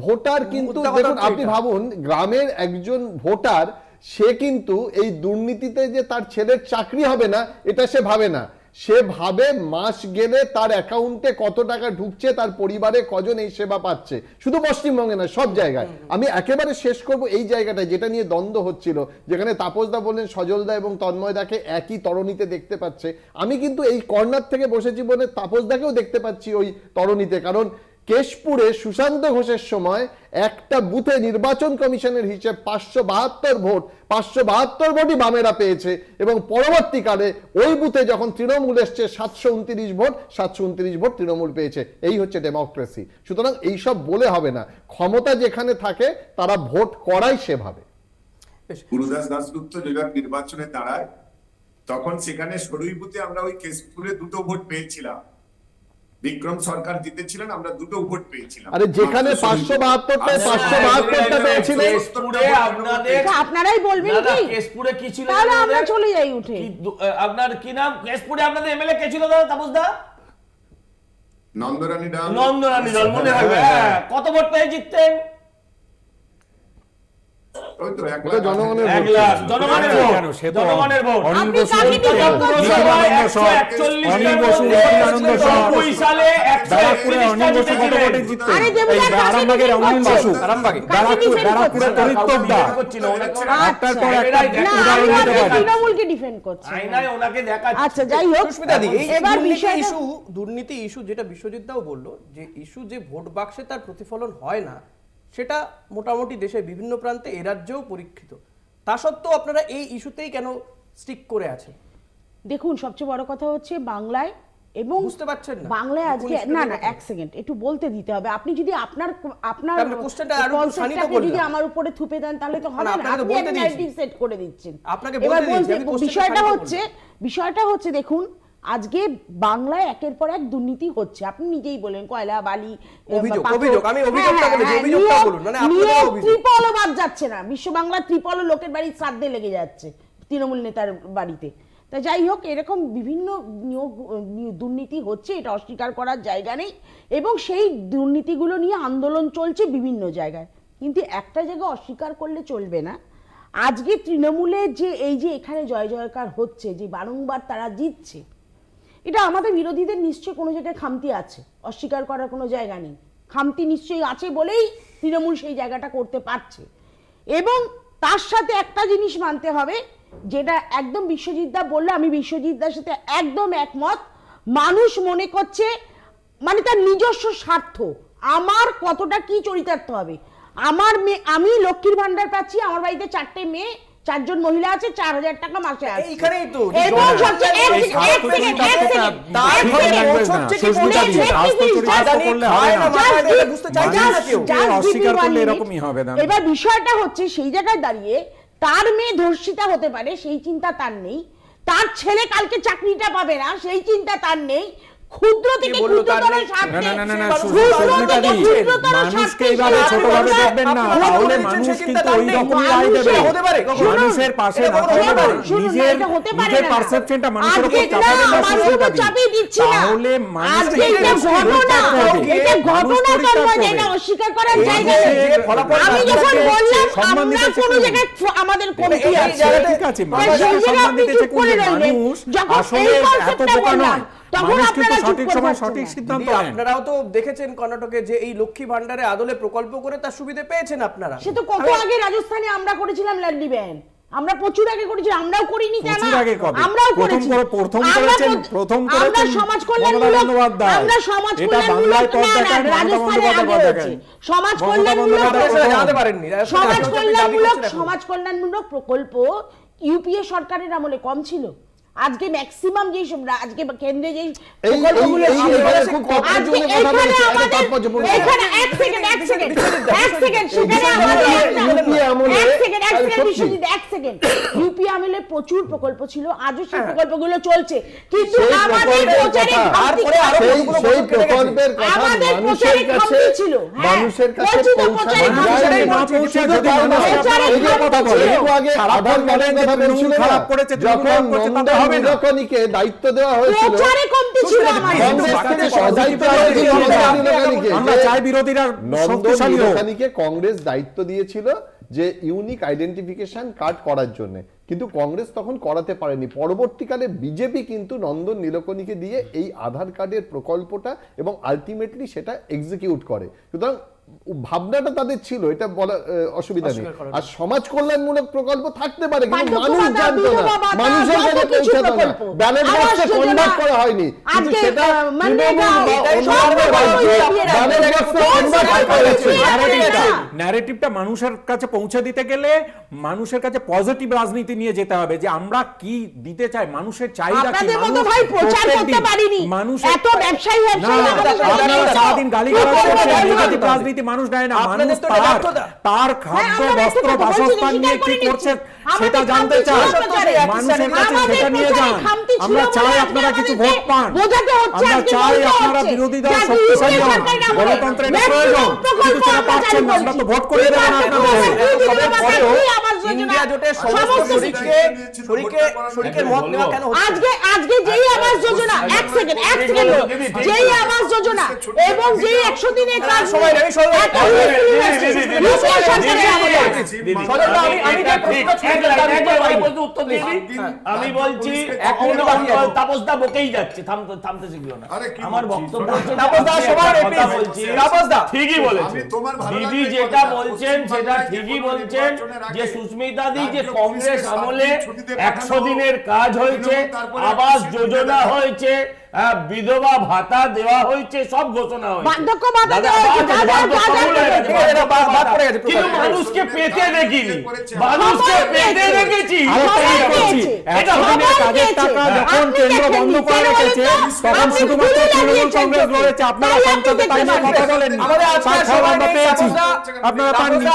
Speaker 4: ভোটার কিন্তু দেখুন, আপনি ভাবুন, গ্রামের একজন ভোটার, সে কিন্তু এই দুর্নীতিতে যে তার ছেলের চাকরি হবে না এটা সে ভাবে না। সে ভাবে মাস গেলে তার অ্যাকাউন্টে কত টাকা ঢুকছে, তার পরিবারে কজন এই সেবা পাচ্ছে। শুধু পশ্চিমবঙ্গে না, সব জায়গায়। আমি একেবারে শেষ করব এই জায়গাটায় যেটা নিয়ে দ্বন্দ্ব হচ্ছিল, যেখানে তাপসদা বললেন সজলদা এবং তন্ময়দাকে একই তরণীতে দেখতে পাচ্ছে। আমি কিন্তু এই কর্নার থেকে বসেছি বলে তাপসদাকেও দেখতে পাচ্ছি ওই তরণীতে। কারণ কেশপুরে সুশান্ত ঘোষের সময় একটা বুথে নির্বাচন কমিশনের হিসেব 572 ভোট, 572 ভোটই বামেরা পেয়েছে, এবং পরবর্তীকালে ওই বুথে যখন তৃণমূল এসছে 729 ভোট, 729 ভোট তৃণমূল পেয়েছে। এই হচ্ছে ডেমোক্রেসি। সুতরাং এইসব বলে হবে না, ক্ষমতা যেখানে থাকে তারা ভোট করাই সেভাবে।
Speaker 5: গুরুদাস দাশগুপ্ত যখন নির্বাচনে দাঁড়ায়, তখন সেখানে সরুই বুথে আমরা ওই কেশপুরে 2টো ভোট পেয়েছিলাম। বিক্রম সরকার জিতেছিলেন, আমরা 2টো ভোট পেয়েছিলাম।
Speaker 4: আরে যেখানে 572টায় 572টা পেয়েছিলেন,
Speaker 8: কেশপুরে আপনাদের
Speaker 6: আপনারাই বলবেন
Speaker 8: না, না,
Speaker 6: কি?
Speaker 8: কেশপুরে কি ছিল
Speaker 6: তাহলে আমরা
Speaker 8: আপনাদের?
Speaker 6: চলে যাই উঠে।
Speaker 8: আপনার কি নাম? কেশপুরে আপনাদের এমএলএ কে ছিল দাদা তাপস দা?
Speaker 5: নন্দরানী ডাল।
Speaker 8: নন্দরানী দল, মনে হবে। হ্যাঁ, কত ভোট পেয়ে জিততেন?
Speaker 5: ওই তো এক
Speaker 4: ওটা
Speaker 5: লাখ
Speaker 4: জনগণের
Speaker 8: 1
Speaker 4: ভোট
Speaker 8: লাখ।
Speaker 4: ছিল।
Speaker 8: জনগণের
Speaker 7: কেন?
Speaker 8: ভোট,
Speaker 7: সে তো
Speaker 8: জনগণের ভোট।
Speaker 7: অনিল
Speaker 6: আপনি
Speaker 7: বসু,
Speaker 6: কাকে defend করছেন?
Speaker 7: নিগমানন্দ সহ,
Speaker 8: 140
Speaker 7: অনিল বসু, নিগমানন্দ সহ,
Speaker 8: 1992 সালে
Speaker 7: ব্যারাকপুরে অনিল বসু কত ভোটে জিততেন?
Speaker 6: আরে দেবুদা,
Speaker 7: এই
Speaker 6: কাকে
Speaker 7: আরামবাগের
Speaker 6: defend
Speaker 7: অনিল
Speaker 6: করছেন?
Speaker 7: বসু,
Speaker 1: আরামবাগে।
Speaker 7: ব্যারাকপুরে তরিত্তবদা, একটার পর একটা
Speaker 6: না,
Speaker 7: উদাহরণ
Speaker 6: আমরা
Speaker 7: দিতে পারি।
Speaker 6: তৃণমূলকে ডিফেন্ড করছি।
Speaker 8: আয়নায় ওনাকে দেখাচ্ছে।
Speaker 6: আচ্ছা, যাই হোক,
Speaker 1: সুস্মিতাদি, এই
Speaker 6: এবার
Speaker 1: দুর্নীতি
Speaker 6: বিষয়টা
Speaker 1: ইস্যু, দুর্নীতি ইস্যু যেটা বিশ্বজিৎ দাও বললো, যে ইস্যু যে ভোট বাক্সে তার প্রতিফলন হয় না, সেটা মোটামুটি দেশের বিভিন্ন প্রান্তে এ রাজ্যেও পরীক্ষিত। তা সত্ত্বেও আপনারা এই ইস্যুতেই কেন স্টিক করে আছেন?
Speaker 6: দেখুন, সবচেয়ে বড় কথা হচ্ছে বাংলায় এবং
Speaker 1: বুঝতে পারছেন না?
Speaker 6: বাংলায় আজকে
Speaker 1: কোন
Speaker 6: না
Speaker 1: issue
Speaker 6: না
Speaker 1: নিয়ে কথা?
Speaker 6: এক সেকেন্ড একটু বলতে দিতে হবে। আপনি যদি আপনার
Speaker 1: আপনি কোশ্চেনটা আরো একটু শানিত
Speaker 6: কনসেপ্টটাকে
Speaker 1: করলেন।
Speaker 6: যদি আমার উপরে থুপে দেন তাহলে তো হবে
Speaker 1: না,
Speaker 6: না।
Speaker 1: আপনাকে তো
Speaker 6: আপনি
Speaker 1: বলতে
Speaker 6: একটা
Speaker 1: দিয়েছি।
Speaker 6: narrative সেট করে দিচ্ছেন।
Speaker 1: আপনাকে
Speaker 6: এবার
Speaker 1: বলতে দিয়েছি, আমি
Speaker 6: বলতে
Speaker 1: কোশ্চেনটা
Speaker 6: বিষয়টা হচ্ছে দেখুন, আজকে বাংলায় একের পর এক দুর্নীতি হচ্ছে। আপনি নিজেই বলেন, কয়লা, বালি,
Speaker 1: অভিযোগ,
Speaker 6: পাথর।
Speaker 1: অভিযোগ, আমি অভিযোগটা
Speaker 6: হ্যাঁ,
Speaker 1: বলেছি,
Speaker 6: হ্যাঁ,
Speaker 1: অভিযোগটা
Speaker 6: নিয়োগ-
Speaker 1: বলুন, মানে
Speaker 6: নিয়োগ
Speaker 1: আপনাদের অভিযোগ।
Speaker 6: ত্রিপলও বাদ যাচ্ছে না। বিশ্ব বাংলা ত্রিপলও লোকের বাড়ির শ্রাদ্ধে লেগে যাচ্ছে, তৃণমূল নেতার বাড়িতে। তা যাই হোক, এরকম বিভিন্ন দুর্নীতি হচ্ছে, এটা অস্বীকার করার জায়গা নেই, এবং সেই দুর্নীতিগুলো নিয়ে আন্দোলন চলছে বিভিন্ন জায়গায়। কিন্তু একটা জায়গা অস্বীকার করলে চলবে না, আজকে তৃণমূলের যে এই যে এখানে জয় জয়কার হচ্ছে, যে বারংবার তারা জিতছে, এটা আমাদের বিরোধীদের নিশ্চয়ই কোনো জায়গায় খামতি আছে, অস্বীকার করার কোনো জায়গা নেই। খামতি নিশ্চয়ই আছে বলেই তৃণমূল সেই জায়গাটা করতে পারছে। এবং তার সাথে একটা জিনিস মানতে হবে, যেটা একদম বিশ্বজিৎদা বললো, আমি বিশ্বজিৎদার সাথে একদম একমত। মানুষ মনে করছে মানে তার নিজস্ব স্বার্থ, আমার কতটা কি চরিতার্থ হবে। আমার মেয়ে, আমি লক্ষ্মীর ভান্ডার পাচ্ছি, আমার বাড়িতে 4টে মেয়ে, 4জন মহিলা আছে, 4000 টাকা মাসে আছে।
Speaker 1: এইখানেই তো
Speaker 6: এবং সবচেয়ে
Speaker 7: এই স্বার্থ চরিতার্থটা অস্বীকার করলে এরকমই হবে না।
Speaker 6: এবার বিষয়টা হচ্ছে সেই জায়গায় দাঁড়িয়ে তার মেয়ে ধর্ষিতা হতে পারে, সেই চিন্তা তার নেই। তার ছেলে কালকে চাকরিটা পাবে না, সেই চিন্তা তার নেই। ক্ষুদ্র থেকে ক্ষুদ্রতর স্বার্থে,
Speaker 7: সুস্মিতা দি, মানুষকে এইভাবে ছোটভাবে দেখবেন না, তাহলে মানুষ কিন্তু ওই রকমই রায় দেবে। মানুষের পাশে না থাকলে নিজের পারসেপশনটা মানুষের উপর চাপাবেন না, সুস্মিতা দি। তাহলে মানুষ
Speaker 6: অস্বীকার করার জায়গা নেই। আমি যখন বললাম আমরা কোনো জায়গায় আমাদের কমতি আছে,
Speaker 7: ঠিক আছে, মানুষকে সম্মান দিতে শিখুন। মানুষ আসলে এত বোকা নয়, মানুষ কিন্তু সঠিক সময় সঠিক সিদ্ধান্ত
Speaker 1: দিদি,
Speaker 7: নেন।
Speaker 1: আপনারাও তো দেখেছেন কর্ণাটকে যে এই লক্ষ্মী ভান্ডারে আদলে প্রকল্প করে তার সুবিধা পেয়েছেন আপনারা।
Speaker 6: সে তো কত আগে রাজস্থানে আমরা করেছিলাম লাডলি ব্যান, আমরা প্রচুর আগে করেছি, আমরাও করিনি কেন?
Speaker 7: প্রচুর আগে কবে?
Speaker 6: আমরাও
Speaker 7: প্রথম
Speaker 6: করেছি।
Speaker 7: প্রথম
Speaker 6: আমরা
Speaker 7: করেছেন
Speaker 6: সমাজ
Speaker 7: মমতা
Speaker 6: কল্যাণমূলক,
Speaker 7: বন্দ্যোপাধ্যায়।
Speaker 6: আমরা সমাজ
Speaker 7: এটা বাংলায় পথ দেখান, মমতা
Speaker 6: রাজস্থানে আগে
Speaker 7: বন্দ্যোপাধ্যায়
Speaker 6: হয়েছে।
Speaker 7: দেখেন।
Speaker 6: সমাজ
Speaker 7: মমতা
Speaker 6: কল্যাণমূলক,
Speaker 7: বন্দ্যোপাধ্যায়
Speaker 1: সেটা জানাতে পারেননি।
Speaker 6: সমাজ কল্যাণমূলক ইউপিএ সরকারের আমলে কম ছিল। আজকে ম্যাক্সিমাম যেই সব আজকে কেন্দ্রে যেই প্রকল্পগুলো ছিল, আজকে এখানে এক সেকেন্ড ইউপি আমলে প্রচুর প্রকল্প ছিল, আজও সেই প্রকল্পগুলো চলছে, কিন্তু আমাদের প্রচারে
Speaker 4: প্রকল্পের কথা
Speaker 6: আমাদের
Speaker 4: মানুষের
Speaker 6: প্রচারে
Speaker 4: কাছে
Speaker 6: খামতি ছিল।
Speaker 4: মানুষের কাছে
Speaker 6: বলছি তো,
Speaker 4: পৌঁছানো
Speaker 6: প্রচারে
Speaker 4: যায় না।
Speaker 7: না পৌঁছে
Speaker 4: শুধু
Speaker 7: যদি
Speaker 4: তাই
Speaker 7: মানুষ
Speaker 4: নয়,
Speaker 6: প্রচারে
Speaker 4: এই যে কথা বলে,
Speaker 6: ছিল।
Speaker 4: একটু আগে আধার কার্ডের কথা বলছিল না,
Speaker 7: খারাপ করেছে,
Speaker 4: যখন নন্দন
Speaker 7: হবে না।
Speaker 4: নীলকণিকে দায়িত্ব দেওয়া হয়েছিল,
Speaker 6: প্রচারে কমতি ছিল আমাদের।
Speaker 4: কংগ্রেস থেকে দায়িত্ব দেওয়া হয়েছিল নন্দন নীলকণিকে,
Speaker 7: আমরা চাই বিরোধীরা
Speaker 4: নন্দন
Speaker 7: শক্তিশালী হোক।
Speaker 4: নীলকণিকে কংগ্রেস দায়িত্ব দিয়েছিল যে ইউনিক আইডেন্টিফিকেশন কার্ড করার জন্য, কিন্তু কংগ্রেস তখন করাতে পারেনি। পরবর্তীকালে বিজেপি কিন্তু নন্দন নীলকণিকে দিয়ে এই আধার কার্ডের প্রকল্পটা এবং আলটিমেটলি সেটা এক্সিকিউট করে। সুতরাং ভাবনাটা তাদের ছিল, এটা বলা অসুবিধা নেই। আর সমাজ কল্যাণমূলক প্রকল্প থাকতে পারে, কিন্তু মানুষ জানতো না, মানুষের কাছে পৌঁছাতো না, ব্যালট বক্সে কনভার্ট করা হয়নি, কিন্তু সেটা তৃণমূল বা অন্যান্য রাজ্যে ব্যালট বক্সে কনভার্ট
Speaker 7: ন্যারেটিভটা মানুষের কাছে পৌঁছে দিতে গেলে মানুষের কাছে পজিটিভ রাজনীতি নিয়ে যেতে হবে, যে আমরা কি দিতে চাই, মানুষের চাহিদা কি।
Speaker 6: আপনাদের মতো ভাই প্রচার করতে পারিনি, এত ব্যবসায়ী
Speaker 7: আপনারা সারাদিন গালিগালাজ করছেন, নেগেটিভ রাজনীতি মানুষ দেয় না। মানুষ তার খাদ্য বস্ত্র বাসস্থান নিয়ে কি করছে সেটা জানতে চায়, মানুষের কাছে সেটা নিয়ে যান। আমরা চাই আপনারা কিছু ভোট পান, আমরা চাই আপনারা বিরোধী দল শক্তিশালী হন, গণতন্ত্রের প্রয়োজন, কিন্তু সেটা পাচ্ছেন না। আমরা তো ভোট করে দেবেন আপনাদের।
Speaker 1: ইন্ডিয়া জোটের সমস্ত শরিকের মত নেওয়া কেন হচ্ছে?
Speaker 6: আজকে যেই আবাস যোজনা, এক সেকেন্ড যেই আবাস যোজনা এবং যেই 100 দিনের কাজ
Speaker 1: সময় নেই,
Speaker 8: আমি বলছি তাপসদা বকেই যাচ্ছে, থামতে শিখলো না। আমার বক্তব্য ঠিকই বলেছে দিদি, যেটা বলছেন সেটা ঠিকই বলছেন যে সুস্মিতা দি, যে কংগ্রেস আমলে 100 দিনের কাজ হয়েছে, আবাস যোজনা হয়েছে, বিধবা ভাতা দেওয়া হয়েছে, সব ঘোষণা হয়েছে, কিন্তু মানুষকে পেতে দেখিনি, মানুষকে পেতে দেখেছি।
Speaker 7: কাজের টাকা যখন কেন্দ্র বন্ধ করে রেখেছে তখন শুধুমাত্র তৃণমূল কংগ্রেস লড়েছে, আপনারা সংসদে তাই নিয়ে কথা বলেন, আমরা পেয়েছি, আপনারা পাননি।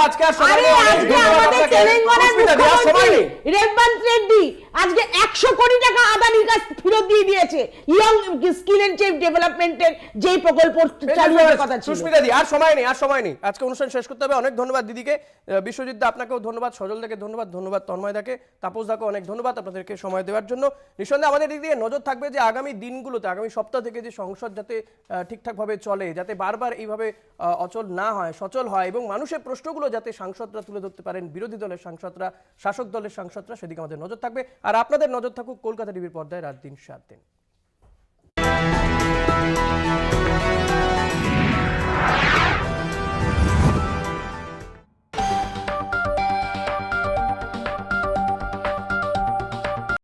Speaker 6: রেবন্ত রেড্ডি আজকে 100 কোটি টাকা আদানির কাছে ফেরত দিয়ে দিয়েছে, ইয়ং স্কিল এন্ড ডেভেলপমেন্টের যে প্রকল্প চালু হওয়ার কথা ছিল।
Speaker 1: সুস্মিতা দি, আর সময় নেই, আজকে অনুষ্ঠান শেষ করতে হবে। অনেক ধন্যবাদ দিদিকে, বিশ্বজিৎ দা আপনাকেও ধন্যবাদ, সজল দাকে ধন্যবাদ তন্ময় দাকে, তাপস দাকে অনেক ধন্যবাদ আপনাদেরকে সময় দেওয়ার জন্য। নিঃসন্দেহে আমাদের দিক দিয়ে নজর থাকবে যে আগামী দিনগুলোতে, আগামী সপ্তাহ থেকে যে সংসদ যাতে ঠিকঠাকভাবে চলে, যাতে বারবার এইভাবে অচল না হয়, সচল হয়, এবং মানুষের প্রশ্নগুলো যাতে সাংসদরা তুলে ধরতে পারেন, বিরোধী দলের সাংসদরা, শাসক দলের সাংসদরা, সেদিকে আমাদের নজর থাকবে। আর আপনাদের নজর থাকুক কলকাতা টিভির পর্দায় রাত দিন 7 দিন।